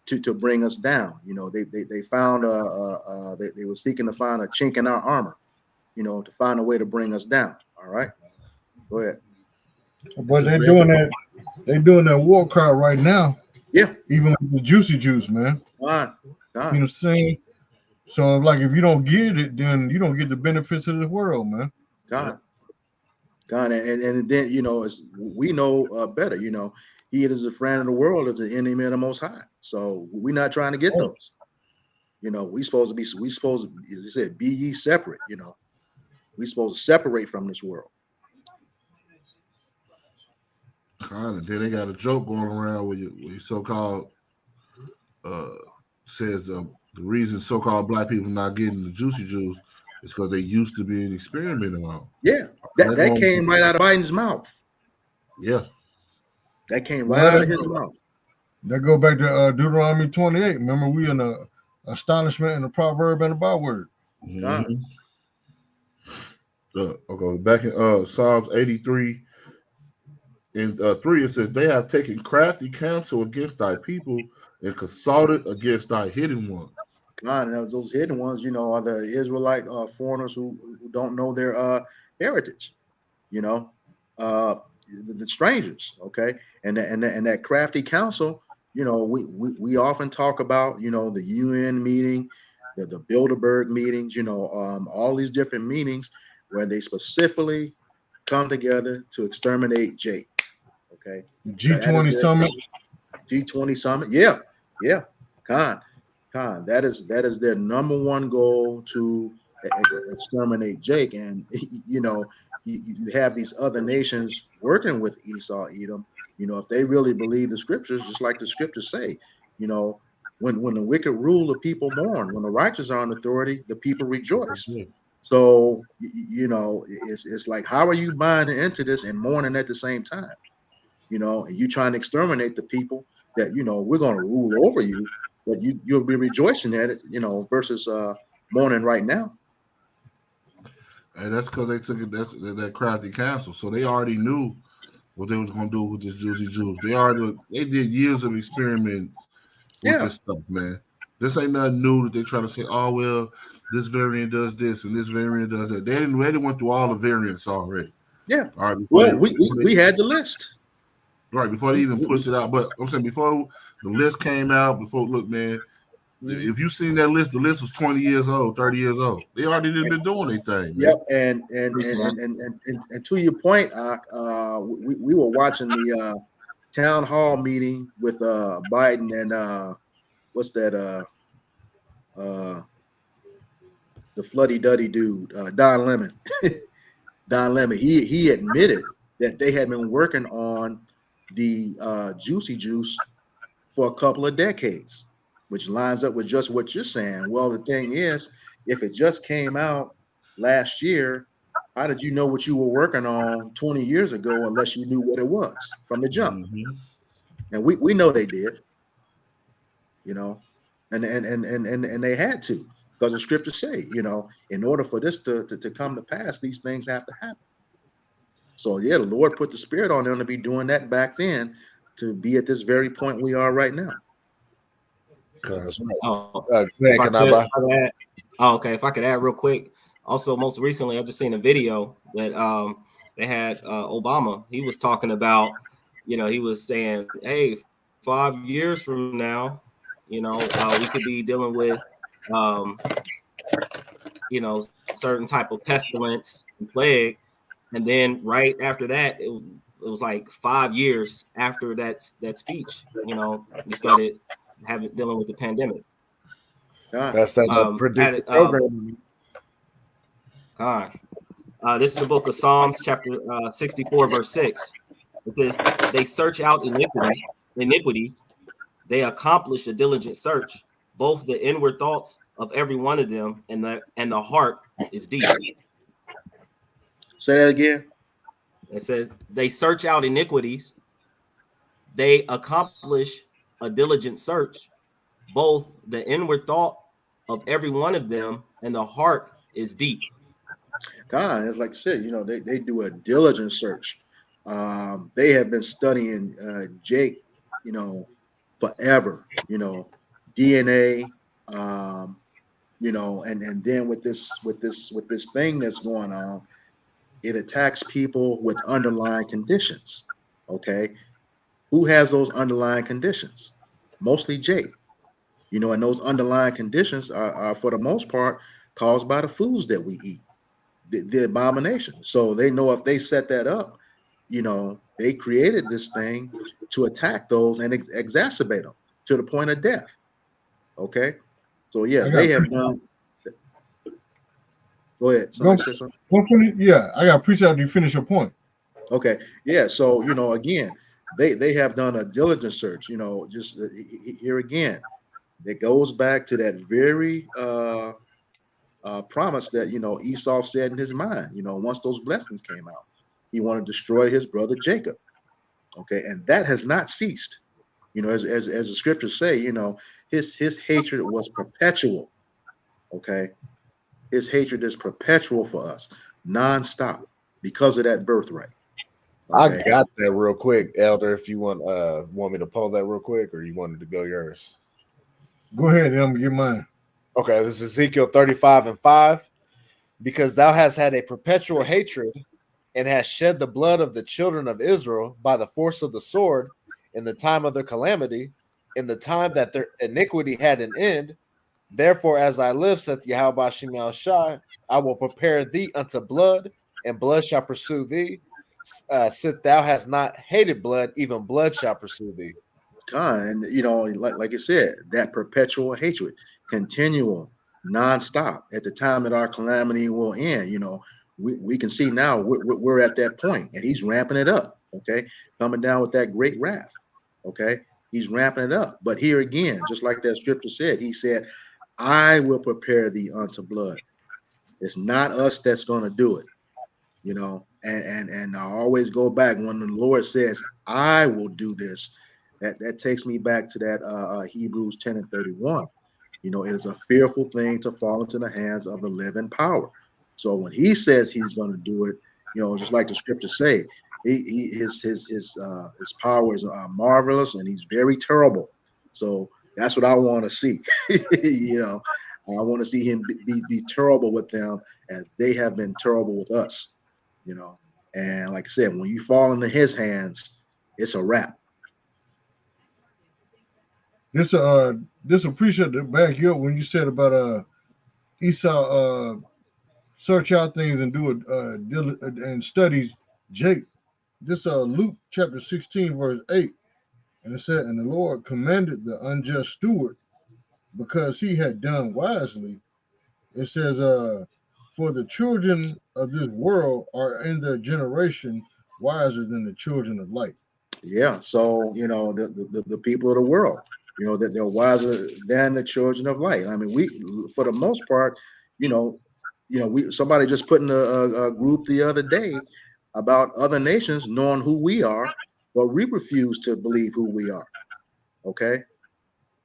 to bring us down. They found they were seeking to find a chink in our armor, to find a way to bring us down. All right, go ahead. But they're doing that. They're doing that war cry right now. Yeah, even with the juicy juice, man. God. You know what I'm saying? So, like, if you don't get it, then you don't get the benefits of this world, man. God, and then we know better. He that is a friend of the world is an enemy of the Most High. So we're not trying to get those. You know, we supposed to, as I said, be ye separate. You know, we supposed to separate from this world. Kind of. Then they got a joke going around where you so-called says the reason so-called black people not getting the juicy juice is because they used to being experimented on. Yeah, that came right out of Biden's mouth. Yeah, that came right out of his mouth. That go back to Deuteronomy 28. Remember, we in the astonishment and the proverb and the byword. Mm-hmm. Okay, back in Psalms 83 and 3, it says, they have taken crafty counsel against thy people and consulted against thy hidden ones. Those hidden ones, you know, are the Israelite foreigners who don't know their heritage, you know, the strangers, okay? And that crafty counsel, you know, we often talk about, you know, the UN meeting, the Bilderberg meetings, you know, all these different meetings where they specifically come together to exterminate Jake, okay? G20 summit. G20 summit, yeah, Khan, that is their number one goal, to exterminate Jake. And you know, you have these other nations working with Esau, Edom. You know, if they really believe the scriptures, just like the scriptures say, you know, when the wicked rule, the people mourn. When the righteous are in authority, the people rejoice. So you know, it's like, how are you buying into this and mourning at the same time? You know, and you trying to exterminate the people that, you know, we're going to rule over you, but you'll be rejoicing at it, you know, versus mourning right now. And that's because they took it, that crafty counsel. So they already knew what they was going to do with this juicy juice. They did years of experiments with this stuff, man. This ain't nothing new that they try to say, oh, well, this variant does this and this variant does that. They went through all the variants already. Yeah. All right, well, we had the list. Right, before they even pushed it out. But I'm saying, before the list came out, look, man, if you seen that list, the list was 20 years old, 30 years old. They already been doing their thing. Yep, and to your point, we were watching the town hall meeting with Biden and what's that? The Floody Duddy dude, Don Lemon. Don Lemon. He admitted that they had been working on the juicy juice for a couple of decades, which lines up with just what you're saying. Well, the thing is, if it just came out last year, how did you know what you were working on 20 years ago unless you knew what it was from the jump? Mm-hmm. And we know they did, you know, and they had to, because the scriptures say, you know, in order for this to come to pass, these things have to happen. So yeah, the Lord put the spirit on them to be doing that back then, to be at this very point we are right now. If I could add real quick. Also, most recently, I just seen a video that they had Obama. He was talking about, you know, he was saying, hey, 5 years from now, you know, we could be dealing with, you know, certain type of pestilence and plague. And then right after that, it was like 5 years after that speech, you know, we started dealing with the pandemic. That's that predictive program. This is the book of Psalms, chapter 64, verse 6. It says, they search out iniquities. They accomplish a diligent search, both the inward thoughts of every one of them, and the heart is deep. Say that again. It says, they search out iniquities. They accomplish a diligent search, both the inward thought of every one of them, and the heart is deep. God, it's like I said, you know, they do a diligent search. They have been studying Jake, you know, forever, you know, DNA, you know, and then with this thing that's going on, it attacks people with underlying conditions. Okay, who has those underlying conditions? Mostly Jake, you know, and those underlying conditions are for the most part caused by the foods that we eat, the abomination. So they know if they set that up, you know, they created this thing to attack those and exacerbate them to the point of death. Okay, so yeah, they have done. Go ahead. Somebody say something. Yeah, I got to appreciate you finish your point. Okay, yeah. So you know, again, they have done a diligent search. You know, just here again, it goes back to that very promise that, you know, Esau said in his mind. You know, once those blessings came out, he wanted to destroy his brother Jacob. Okay, and that has not ceased. You know, as the scriptures say, you know, his hatred was perpetual. Okay, his hatred is perpetual for us, nonstop, because of that birthright. Okay. I got that real quick, Elder. If you want me to pull that real quick, or you wanted to go yours. Go ahead, I'm gonna get mine. Okay, this is Ezekiel 35:5. Because thou hast had a perpetual hatred, and hast shed the blood of the children of Israel by the force of the sword in the time of their calamity, in the time that their iniquity had an end. Therefore, as I live, saith Yahweh Shem Yahushai, I will prepare thee unto blood, and blood shall pursue thee. Sit thou hast not hated blood, even blood shall pursue thee. God, and you know, like you said, that perpetual hatred, continual, nonstop. At the time that our calamity will end, you know, we can see now we're at that point, and he's ramping it up. Okay, coming down with that great wrath. Okay, he's ramping it up. But here again, just like that scripture said, he said, "I will prepare thee unto blood." It's not us that's going to do it, you know. And I always go back when the Lord says, "I will do this." That takes me back to that Hebrews 10:31. You know, it is a fearful thing to fall into the hands of the living power. So when he says he's going to do it, you know, just like the scriptures say, his power is marvelous, and he's very terrible. So that's what I want to see. You know, I want to see him be terrible with them as they have been terrible with us. You know, and like I said, when you fall into his hands, it's a wrap. This appreciate to back you up when you said about Esau search out things and do it and study Jake. This Luke chapter 16 verse 8, and it said, and the Lord commanded the unjust steward because he had done wisely. It says, for the children of this world are in their generation wiser than the children of light. Yeah. So you know, the people of the world, you know, that they're wiser than the children of light. I mean, we, for the most part, you know, somebody just put in a group the other day about other nations knowing who we are, but we refuse to believe who we are. Okay,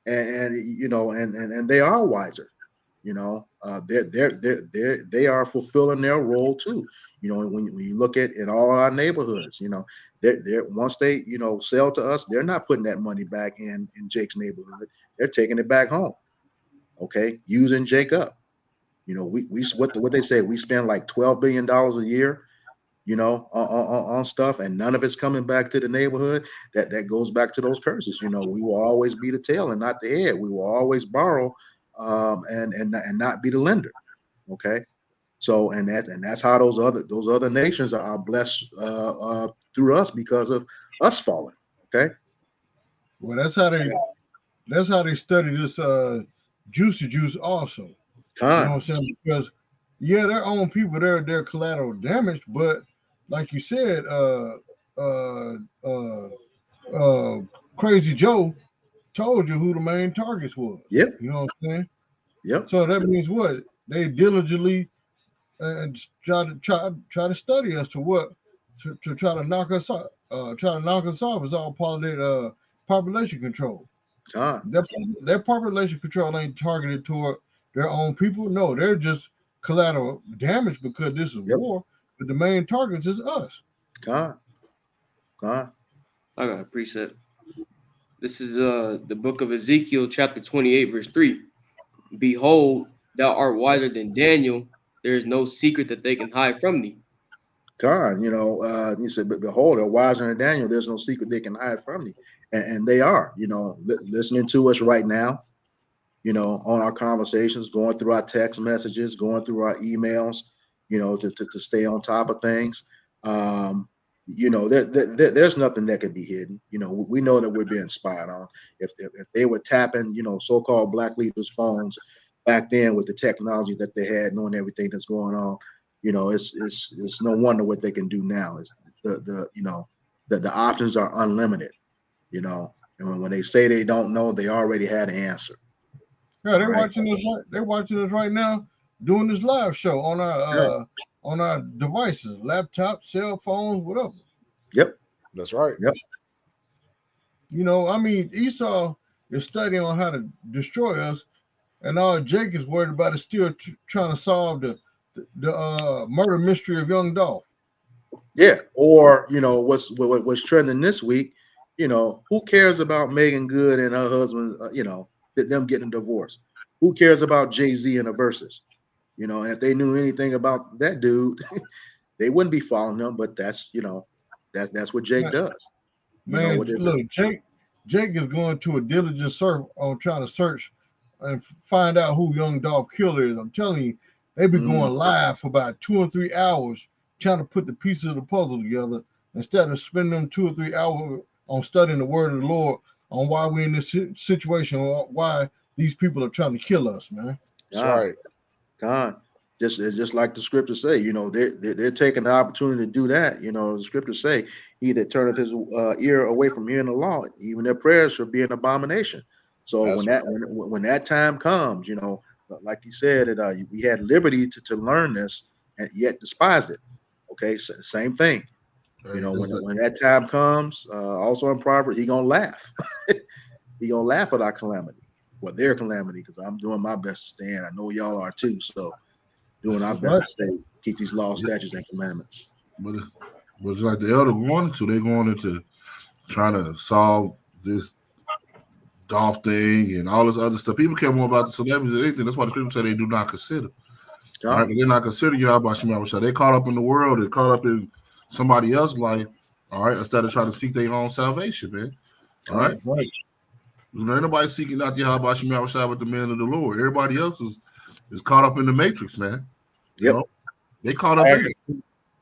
and you know, and they are wiser. You know, they are fulfilling their role too. You know, when you look at in all our neighborhoods, you know, they're once they, you know, sell to us, they're not putting that money back in Jake's neighborhood. They're taking it back home. Okay, using Jake up. You know, we what they say, we spend like $12 billion a year, you know, on stuff, and none of it's coming back to the neighborhood. That goes back to those curses. You know, we will always be the tail and not the head. We will always borrow, and not be the lender. Okay, so and that's how those other nations are blessed through us because of us falling. Okay. Well, that's how they study this juicy juice also. You know what I'm saying? Because yeah, their own people, they're collateral damage, but like you said, Crazy Joe told you who the main targets was. Yep. You know what I'm saying? Yep. So that means what? They diligently and try to study us to try to knock us off. Try to knock us off is all part of their population control. Their population control ain't targeted toward their own people. No, they're just collateral damage because this is war. But the main target is us. God. I got a precept. This is the book of Ezekiel, chapter 28, verse 3. Behold, thou art wiser than Daniel. There is no secret that they can hide from thee. God, you know, he said, but behold, they're wiser than Daniel. There's no secret they can hide from me. And they are, you know, listening to us right now, you know, on our conversations, going through our text messages, going through our emails, you know, to stay on top of things. you know, there's nothing that could be hidden. You know, we know that we're being spied on. If they were tapping, you know, so-called black leaders' phones back then with the technology that they had, knowing everything that's going on, you know, it's no wonder what they can do now. It's the options are unlimited, you know, and when they say they don't know, they already had an answer. Yeah, they're watching us. They're watching us right now doing this live show on our devices, laptops, cell phones, whatever. Yep, that's right. Yep. You know, I mean, Esau is studying on how to destroy us, and all Jake is worried about is still trying to solve the murder mystery of young Dolph. Yeah, or you know what's trending this week. You know, who cares about Megan Good and her husband? You know, them getting a divorce. Who cares about Jay-Z and the verses? You know, and if they knew anything about that dude, they wouldn't be following him. But that's, you know, that's what Jake does. You Man, know what look, Jake is going to a diligent search on trying to search and find out who young Dolph Killer is. I'm telling you, they be going live for about 2 or 3 hours trying to put the pieces of the puzzle together instead of spending them 2 or 3 hours on studying the word of the Lord on why we're in this situation, or why these people are trying to kill us, man. That's right. God, just like the scriptures say, you know, they're taking the opportunity to do that. You know, the scriptures say, "He that turneth his ear away from hearing the law, even their prayers shall be an abomination." So when that time comes, you know, like you said, we had liberty to learn this, and yet despised it. Okay, so same thing. You know, when that time comes, also in Proverbs, he gonna laugh. He gonna laugh at our calamity, well, their calamity, because I'm doing my best to stand. I know y'all are too. So doing our best to stay, keep these laws, statutes, and commandments. But it's like the elder they're going into trying to solve this Dolph thing and all this other stuff. People care more about the celebrities than anything. That's why the scripture say they do not consider. All right, they're not considering Yahweh. They caught up in the world. They're caught up in somebody else's life. All right, instead of trying to seek their own salvation, man. All right. Ain't nobody seeking out the Yahweh with the man of the Lord. Everybody else is caught up in the matrix, man. Yep. You know? They caught up in it.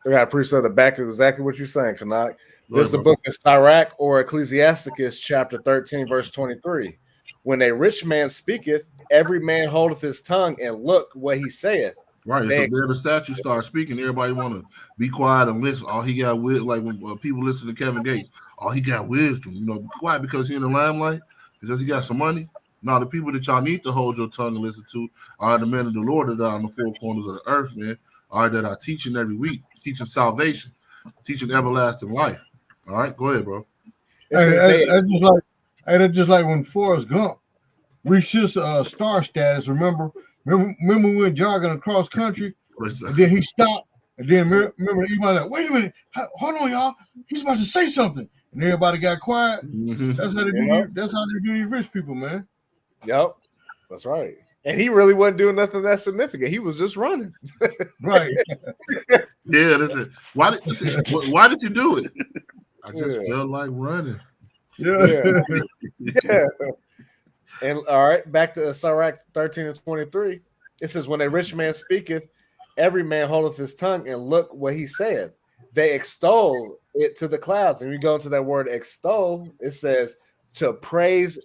I got a precept the back of exactly what you're saying, Kanak. This is the book of Sirach or Ecclesiasticus, chapter 13, verse 23. When a rich man speaketh, every man holdeth his tongue, and look what he saith. Right. So then the statue starts speaking. Everybody want to be quiet and listen. All he got like when people listen to Kevin Gates, all he got wisdom. You know, be quiet because he in the limelight, because he got some money. Now the people that y'all need to hold your tongue and listen to are the men of the Lord that are on the four corners of the earth, man. All right, that are teaching every week, teaching salvation, teaching everlasting life. All right, go ahead, bro. That's just like when Forrest Gump reached his star status. Remember we went jogging across country, and then he stopped, and then remember everybody like, wait a minute, hold on, y'all, he's about to say something, and everybody got quiet. That's how they do. That's how they do these rich people, man. Yep, that's right. And he really wasn't doing nothing that significant. He was just running. Right. Yeah, that's it. Why did you do it? I just felt like running. Yeah. And all right, back to Sirach 13 and 23. It says, when a rich man speaketh, every man holdeth his tongue, and look what he saith. They extol it to the clouds. And we go into that word extol, it says to praise,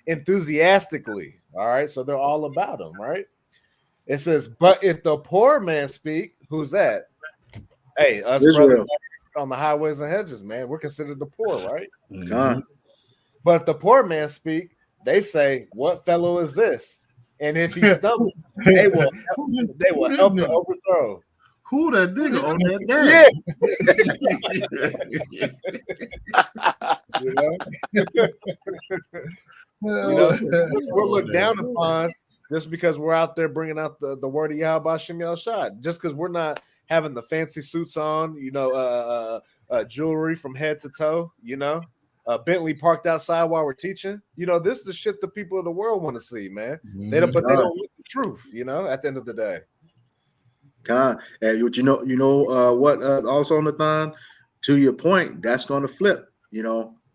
enthusiastically. All right, so they're all about him, right? It says, but if the poor man speak, who's that? Hey, us brothers on the highways and hedges, man, we're considered the poor, right? But if the poor man speak, they say, what fellow is this? And if he stumbles, they will help to overthrow. Who that nigga on that we're looked down upon just because we're out there bringing out the word of Yahweh Shem Shad. Just because we're not having the fancy suits on, jewelry from head to toe, Bentley parked outside while we're teaching. This is the shit the people of the world want to see, man. They don't look the truth, at the end of the day. And what also on the thon, to your point, that's going to flip,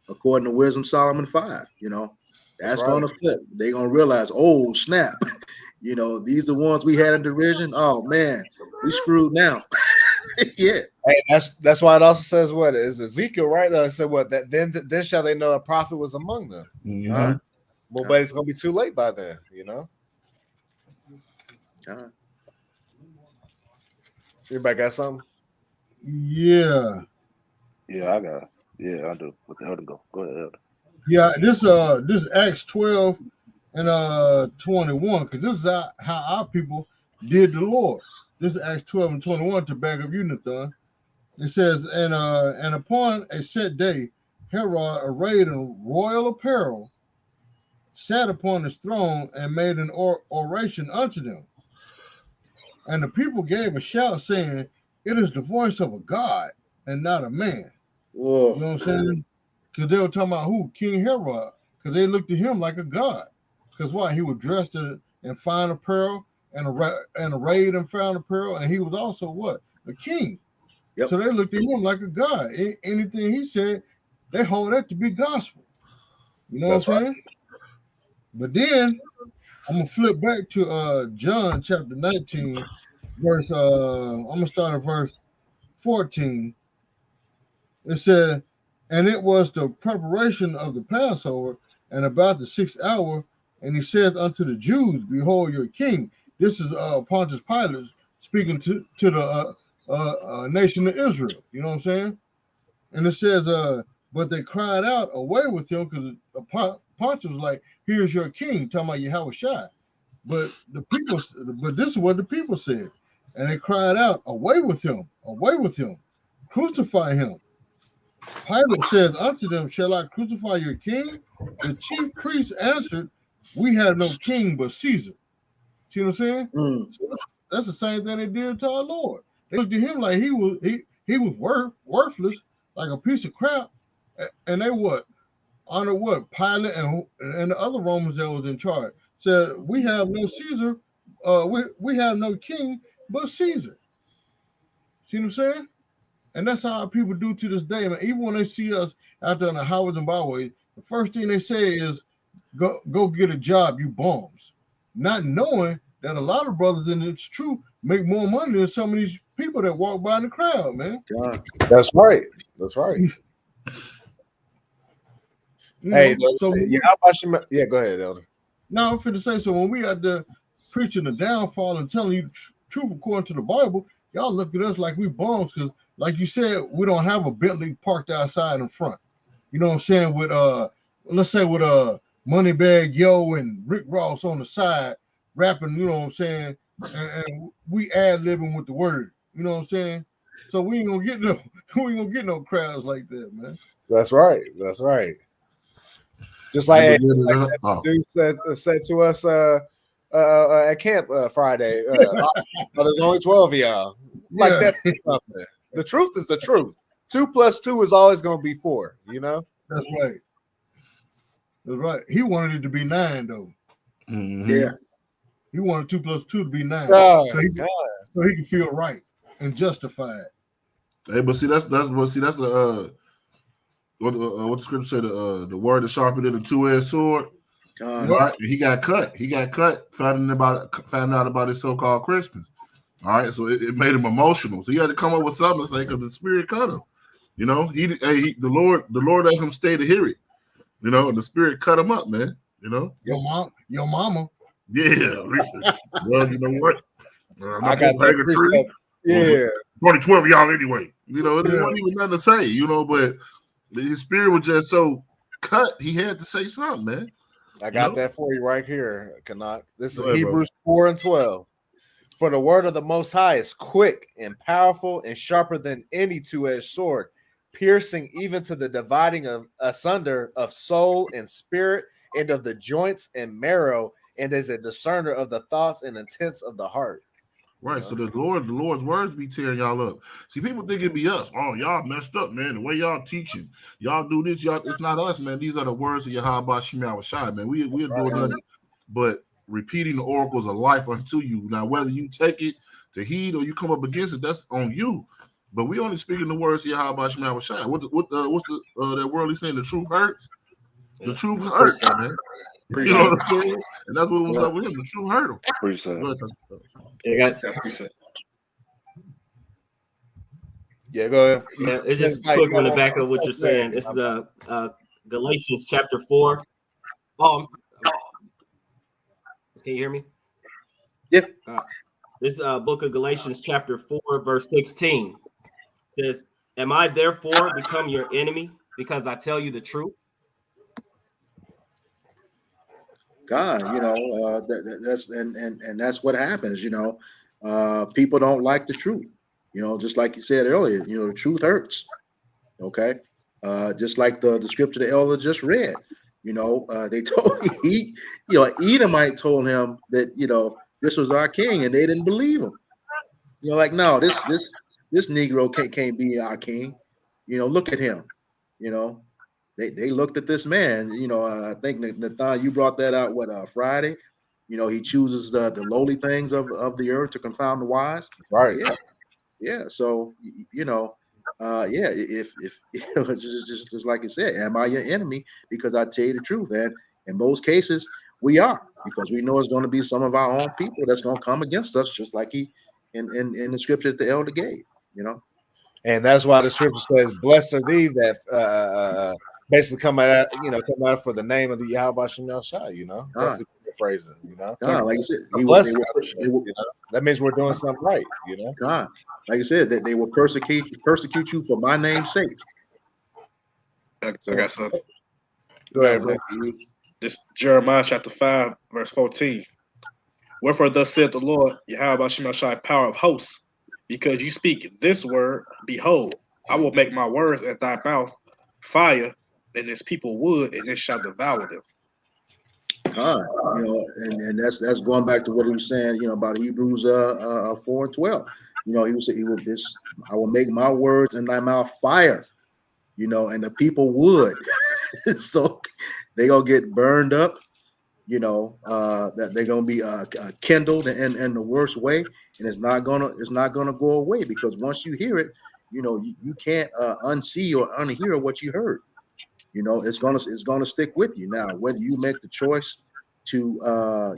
according to Wisdom Solomon 5, that's going to flip. They're going to realize, oh, snap. These are ones we had in derision. Oh, man, we screwed now. Yeah. Hey, that's why it also says what is Ezekiel, right? It said what that then shall they know a prophet was among them. Well, but it's gonna be too late by then, you know. Everybody got something? Yeah. Yeah, I got it. Yeah, I do. What the hell to go? Go ahead, Elder. Yeah, this Acts 12 and 21, because this is how our people did the Lord. This is Acts 12 and 21 to back up you, Nathan. It says, and upon a set day, Herod, arrayed in royal apparel, sat upon his throne and made an oration unto them. And the people gave a shout, saying, "It is the voice of a God and not a man." Whoa. You know what I'm saying? Because they were talking about who? King Herod. Because they looked at him like a god. Because why? He was dressed in fine apparel and arrayed in fine apparel, and he was also what? A king. Yep. So they looked at him like a god. Anything he said, they hold that to be gospel. You know what I'm saying? But then I'm gonna flip back to John chapter 19, verse. I'm gonna start at verse 14. It said, and it was the preparation of the Passover, and about the 6th hour, and he said unto the Jews, "Behold your king." This is Pontius Pilate speaking to the nation of Israel. You know what I'm saying? And it says, but they cried out, "Away with him," because Pontius was like, "Here's your king," talking about Yahushua. But this is what the people said, and they cried out, "Away with him! Away with him! Crucify him!" Pilate says unto them, "Shall I crucify your king?" The chief priests answered, "We have no king but Caesar." See what I'm saying? So that's the same thing they did to our Lord. They looked at him like he was worthless, like a piece of crap, and they honor what? Pilate and the other Romans that was in charge said, "We have no Caesar, we have no king but Caesar." See what I'm saying? And that's how our people do to this day, man. Even when they see us out there in the highways and byways, the first thing they say is, go get a job, you bums. Not knowing that a lot of brothers, and it's true, make more money than some of these people that walk by in the crowd, man. That's right. That's right. Hey, so yeah, go ahead, Elder. No, I'm finna say, so when we out there preaching the downfall and telling you the truth according to the Bible, y'all look at us like we bums, because like you said, we don't have a Bentley parked outside in front. You know what I'm saying? With let's say with Moneybag Yo and Rick Ross on the side rapping, you know what I'm saying? And we ad-libbing with the word. You know what I'm saying? So we ain't gonna get no crowds like that, man. That's right. That's right. Just like dude said to us at camp Friday, there's only 12 of y'all. Like that. The truth is the truth. 2 + 2 is always going to be 4. You know. That's right. That's right. He wanted it to be 9 though. Mm-hmm. Yeah. He wanted 2 + 2 to be 9, so he can feel right and justified. Hey, but see that's the what the scripture said, the word is sharper than a 2-edged sword. Right? He got cut. Finding out about his so-called Christmas. All right, so it made him emotional. So he had to come up with something to say because the spirit cut him. You know, the Lord let him stay to hear it. You know, and the spirit cut him up, man. You know, your mama. Yeah. Well, you know what? I got that tree. Yeah. 2012 y'all anyway. You know, there wasn't even nothing to say. You know, but his spirit was just so cut. He had to say something, man. I got that for you right here, Kanak. This is Hebrews 4:12. For the word of the Most High is quick and powerful and sharper than any 2-edged sword, piercing even to the dividing of asunder of soul and spirit and of the joints and marrow, and is a discerner of the thoughts and intents of the heart. Right. So the Lord's words be tearing y'all up. See, people think it be us. Oh, y'all messed up, man. The way y'all teaching, y'all do this, it's not us, man. These are the words of Yahweh Shema Shai, man. We're doing nothing but repeating the oracles of life unto you. Now, whether you take it to heed or you come up against it, that's on you. But we only speaking the words of Yahweh Shema Shai. What's that worldly saying? The truth hurts. The truth hurts, man. You know what I'm saying? And that's what was up with him. The truth hurt him. Appreciate it. You got Yeah, go ahead. Yeah, it's Just just like quick you one to got back up what you're saying. This is Galatians chapter 4. Oh, can you hear me? Yeah. This book of Galatians chapter 4, verse 16 says, "Am I therefore become your enemy because I tell you the truth?" God, that's and that's what happens. People don't like the truth. Just like you said earlier. The truth hurts. Okay, just like the scripture the elder just read. They told Edomite told him that this was our king, and they didn't believe him. Like, no, this Negro can't be our king. Look at him. They looked at this man. I think Nathan, you brought that out. Friday? He chooses the lowly things of the earth to confound the wise. right. Yeah. So if just like you said, am I your enemy because I tell you the truth? And in most cases, we are, because we know it's going to be some of our own people that's going to come against us, just like he in the scripture that the elder gave. And that's why the scripture says, "Blessed are thee that basically come out for the name of the Yahweh Shemel Shai." Roughly phrasing. Like I said, that means we're doing something right. God, like I said, that they will persecute you for my name's sake. I got something. Go ahead, bro. This Jeremiah chapter 5, verse 14. Wherefore thus saith the Lord, Yahweh Shemel Shai, power of hosts, because you speak this word, behold, I will make my words at thy mouth fire, and this people wood, and it shall devour them. And that's going back to what he was saying, about Hebrews 4:12. He will say, I will make my words in thy mouth fire, and the people wood. So they gonna get burned up, that they're gonna be kindled in the worst way, and it's not gonna go away, because once you hear it, you can't unsee or unhear what you heard. It's gonna stick with you. Now, whether you make the choice to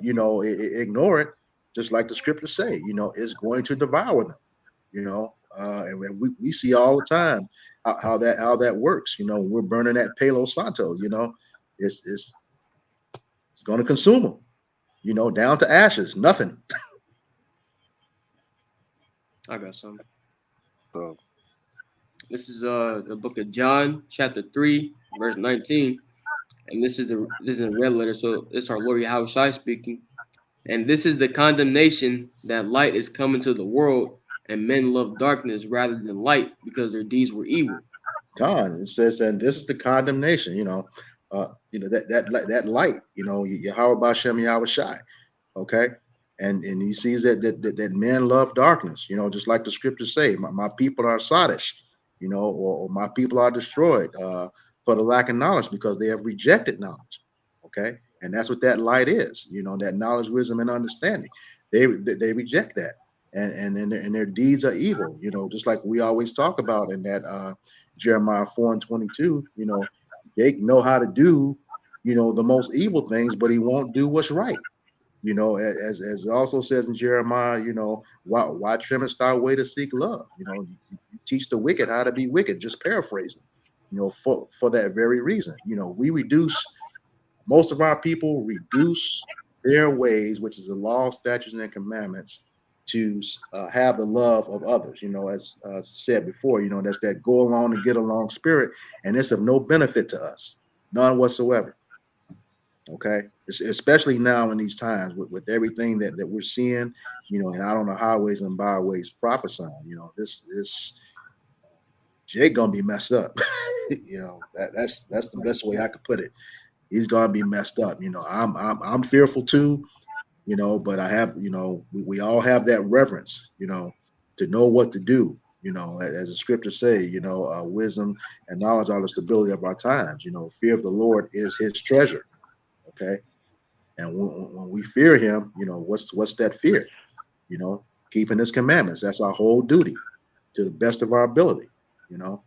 ignore it, just like the scriptures say, it's going to devour them. And we see all the time how that works. When we're burning that Palo Santo, it's going to consume them, down to ashes, nothing. I got something. So, This is the book of John, chapter 3, verse 19. And this is in red letter, so it's our Lord Yahweh Shai speaking. And this is the condemnation, that light is come into the world, and men love darkness rather than light, because their deeds were evil. God, it says, and this is the condemnation, that light, Yahweh Bashem Yahweh Shai. Okay. And he sees that men love darkness, just like the scriptures say, my people are Sadish, or my people are destroyed for the lack of knowledge, because they have rejected knowledge. Okay. And that's what that light is, that knowledge, wisdom, and understanding. They reject that. And their deeds are evil, just like we always talk about in that Jeremiah 4:22, Jake know how to do, the most evil things, but he won't do what's right. As it also says in Jeremiah, why trimmest thou way to seek love? You teach the wicked how to be wicked, just paraphrasing, for that very reason. Most of our people reduce their ways, which is the law, statutes, and commandments, to have the love of others. As said before, that's that go along and get along spirit, and it's of no benefit to us, none whatsoever. Okay, especially now in these times with everything that we're seeing, and out on the highways and byways prophesying, this Jake gonna be messed up. That's the best way I could put it. He's gonna be messed up. I'm fearful too, but I have, we all have that reverence, to know what to do. As the scriptures say, wisdom and knowledge are the stability of our times. Fear of the Lord is his treasure. Okay. And when we fear him, what's that fear? Keeping his commandments. That's our whole duty to the best of our ability, And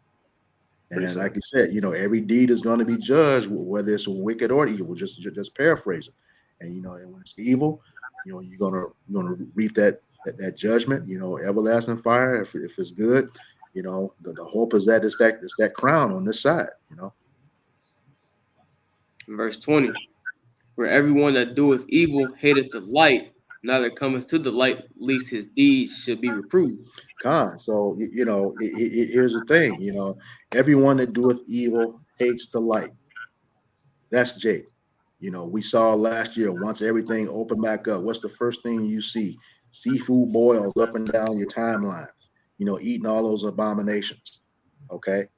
like you said, every deed is going to be judged, whether it's wicked or evil, just paraphrasing. And, and when it's evil, you're going to reap that judgment, everlasting fire. If it's good, You know, the hope is that it's that crown on this side, you know. Verse 20, where everyone that doeth evil hateth the light, neither cometh to the light, lest his deeds should be reproved. So you know, here's the thing, you know, everyone that doeth evil hates the light. That's Jake. You know, we saw last year, once everything opened back up, what's the first thing you see? Seafood boils up and down your timeline, you know, eating all those abominations. Okay.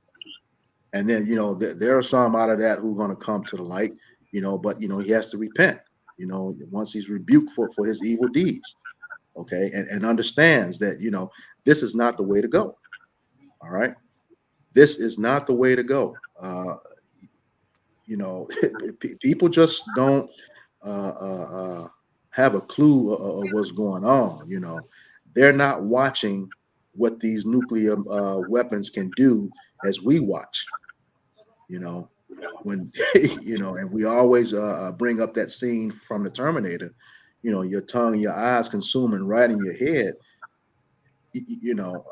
And then, you know, there are some out of that who are going to come to the light, you know, but, you know, he has to repent, you know, once he's rebuked for his evil deeds. Okay. And understands that, you know, this is not the way to go. All right. This is not the way to go. You know, people just don't have a clue of what's going on. You know, they're not watching what these nuclear weapons can do as we watch. You know, when you know, and we always bring up that scene from the Terminator. You know, your tongue, your eyes consuming right in your head. You know,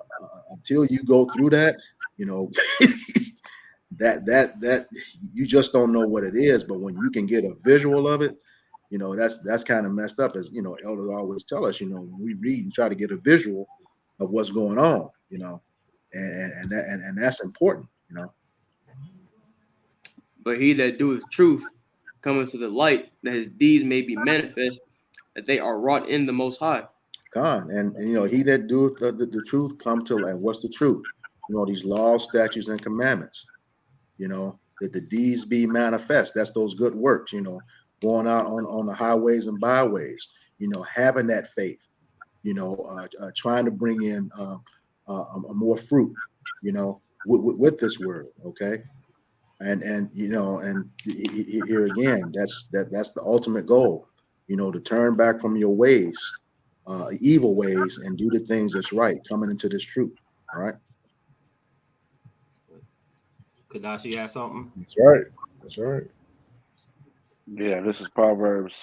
until you go through that, you know. that you just don't know what it is, but when you can get a visual of it, you know, that's kind of messed up. As you know, elders always tell us, you know, when we read and try to get a visual of what's going on, you know, and that's important, you know. But he that doeth truth cometh to the light, that his deeds may be manifest, that they are wrought in the Most High. And you know, he that doeth the truth come to light. What's the truth? You know, these laws, statutes, and commandments. You know, that the deeds be manifest. That's those good works, you know, going out on the highways and byways, you know, having that faith, you know, trying to bring in more fruit, you know, with this word. Okay. And you know, and here again, that's the ultimate goal, you know, to turn back from your ways, evil ways, and do the things that's right, coming into this truth. All right. Kadashi has something. That's right. That's right. Yeah, this is Proverbs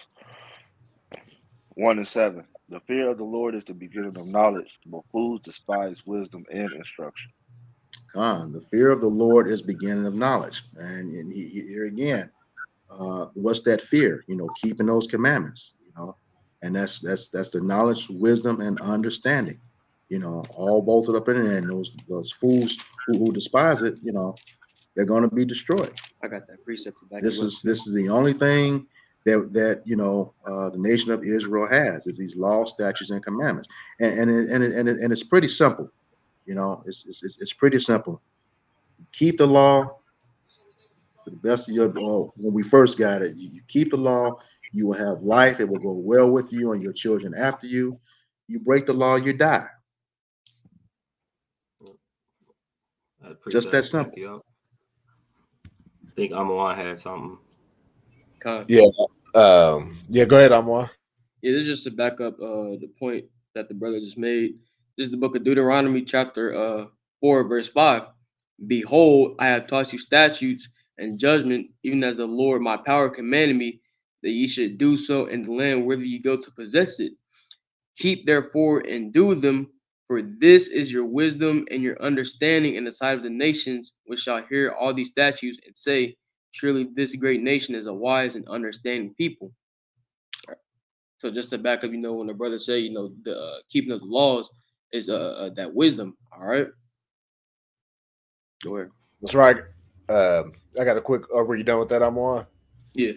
1:7. The fear of the Lord is the beginning of knowledge, but fools despise wisdom and instruction. The fear of the Lord is beginning of knowledge. And here again, what's that fear? You know, keeping those commandments, you know, and that's the knowledge, wisdom, and understanding, you know, all bolted up in it. And those fools who despise it, you know, they're going to be destroyed. I got that precept back. This is the only thing that you know, the nation of Israel has, is these laws, statutes, and commandments, and it's pretty simple. You know, it's pretty simple. Keep the law to the best of your. When we first got it, you keep the law, you will have life. It will go well with you and your children after you. You break the law, you die. Just that simple. I think Amon had something. Yeah. Yeah. Go ahead, Amon. Yeah, this is just to back up the point that the brother just made. This is the book of Deuteronomy, chapter 4, verse 5. Behold, I have taught you statutes and judgment, even as the Lord my power commanded me, that ye should do so in the land whither ye go to possess it. Keep therefore and do them, for this is your wisdom and your understanding in the sight of the nations, which shall hear all these statutes and say, surely this great nation is a wise and understanding people. So just to back up, you know, when the brother say, you know, the keeping of the laws is that wisdom. All right. Go ahead. That's right. I got a quick. Were you done with that, Amon? Yeah.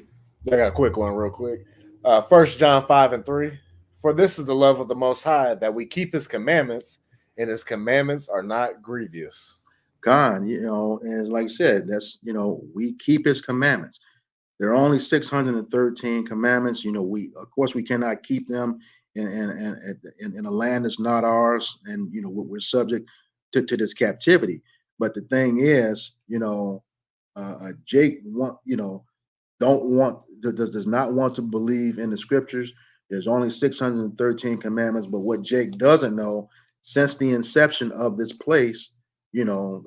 I got a quick one, real quick. 1 John 5:3. For this is the love of the Most High, that we keep His commandments, and His commandments are not grievous. God, you know, and like I said, that's, you know, we keep His commandments. There are only 613 commandments. You know, of course we cannot keep them in a land that's not ours, and you know we're subject to this captivity. But the thing is, you know, Jake does not want to believe in the scriptures. There's only 613 commandments, but what Jake doesn't know, since the inception of this place, you know,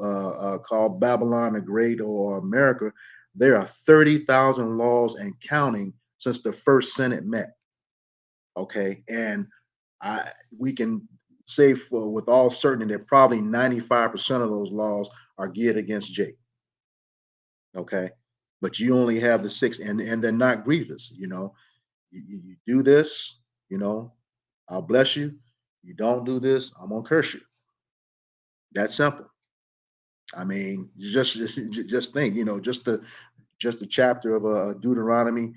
called Babylon the Great or America, there are 30,000 laws and counting since the first Senate met. Okay, and we can say with all certainty that probably 95% of those laws are geared against Jake. Okay, but you only have the 6, and they're not grievous. You know, you do this, you know, I'll bless you. You don't do this, I'm gonna curse you. That's simple. I mean, just think, you know, just the chapter of Deuteronomy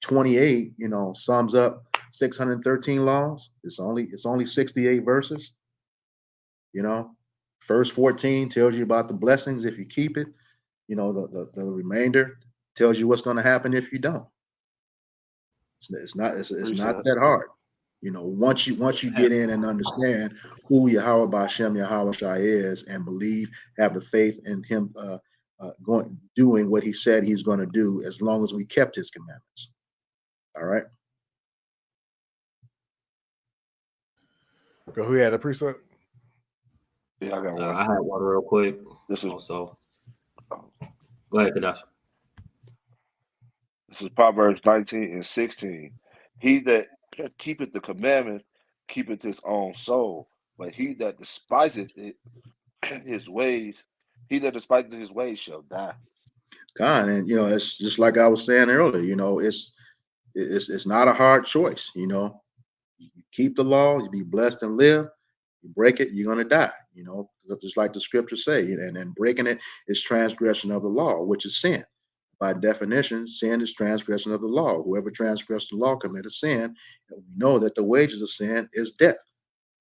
28, you know, sums up 613 laws. It's only 68 verses. You know, verse 14 tells you about the blessings if you keep it. You know, the remainder tells you what's going to happen if you don't. It's not that hard. You know, once you get in and understand who Yahweh B'Shem Yahweh Shai is, and believe, have the faith in him doing what he said he's going to do, as long as we kept his commandments. All right. Go, who had a precept? Yeah, I got one. I had one real quick. This is also. Go ahead, Kadash. This is Proverbs 19:16. He that keepeth the commandment keepeth his own soul, but he that despiseth his ways shall die. God, and you know, it's just like I was saying earlier. You know, it's not a hard choice. You know, you keep the law, you be blessed and live. You break it, you're gonna die. You know, just like the scriptures say, and breaking it is transgression of the law, which is sin. By definition, sin is transgression of the law. Whoever transgressed the law committed sin, and we know that the wages of sin is death.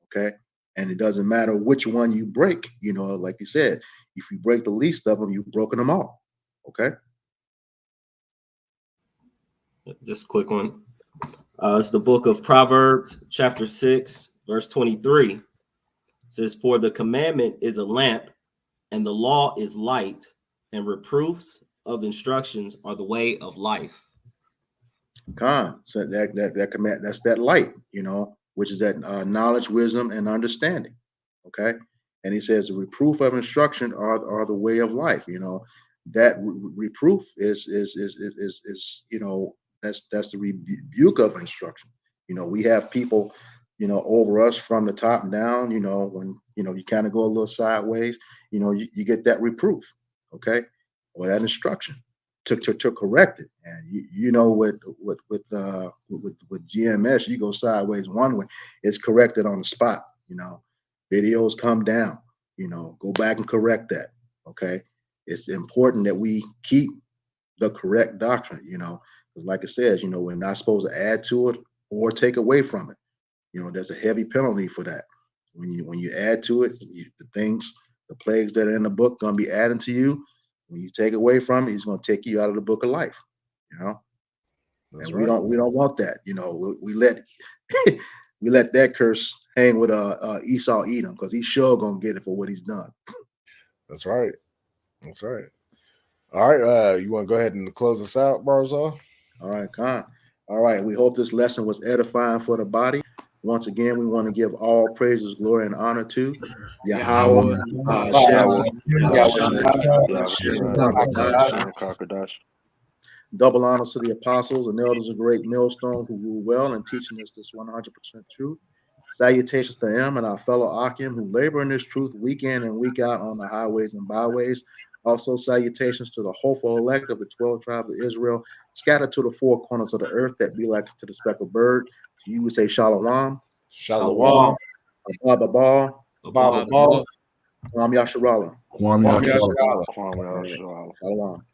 Okay, and it doesn't matter which one you break. You know, like you said, if you break the least of them, you've broken them all. Okay. Just a quick one. It's the book of Proverbs, chapter 6, verse 23. It says, "For the commandment is a lamp, and the law is light, and reproofs of instructions are the way of life." So that command, that's that light, you know, which is that knowledge, wisdom, and understanding. Okay, and he says the reproof of instruction are the way of life. You know, that reproof is you know, that's the rebuke of instruction. You know, we have people, you know, over us from the top down. You know, when you know you kind of go a little sideways, you know, you get that reproof. Okay, or that instruction to correct it. And you know, with GMS, you go sideways one way, it's corrected on the spot. You know, videos come down. You know, go back and correct that. Okay, it's important that we keep the correct doctrine. You know, because like it says, you know, we're not supposed to add to it or take away from it. You know, there's a heavy penalty for that. When you add to it, the plagues that are in the book gonna be added to you. When you take away from it, he's going to take you out of the book of life, you know. That's and right. we don't want that, you know. We let we let that curse hang with Esau Edom, because he's sure going to get it for what he's done. That's right. That's right. All right, you want to go ahead and close us out, Barzal? All right, Khan. All right, we hope this lesson was edifying for the body. Once again, we want to give all praises, glory, and honor to Yahweh, double honors to the apostles and elders of Great Millstone who rule well and teaching us this 100% truth. Salutations to them and our fellow Akim who labor in this truth week in and week out on the highways and byways. Also, salutations to the hopeful elect of the 12 tribes of Israel, scattered to the four corners of the earth that be like to the speckled bird. To you, we say shalom. Shalom. Baba. Baba. Kwam Yasharala. Kwam Yasharala. Shalom.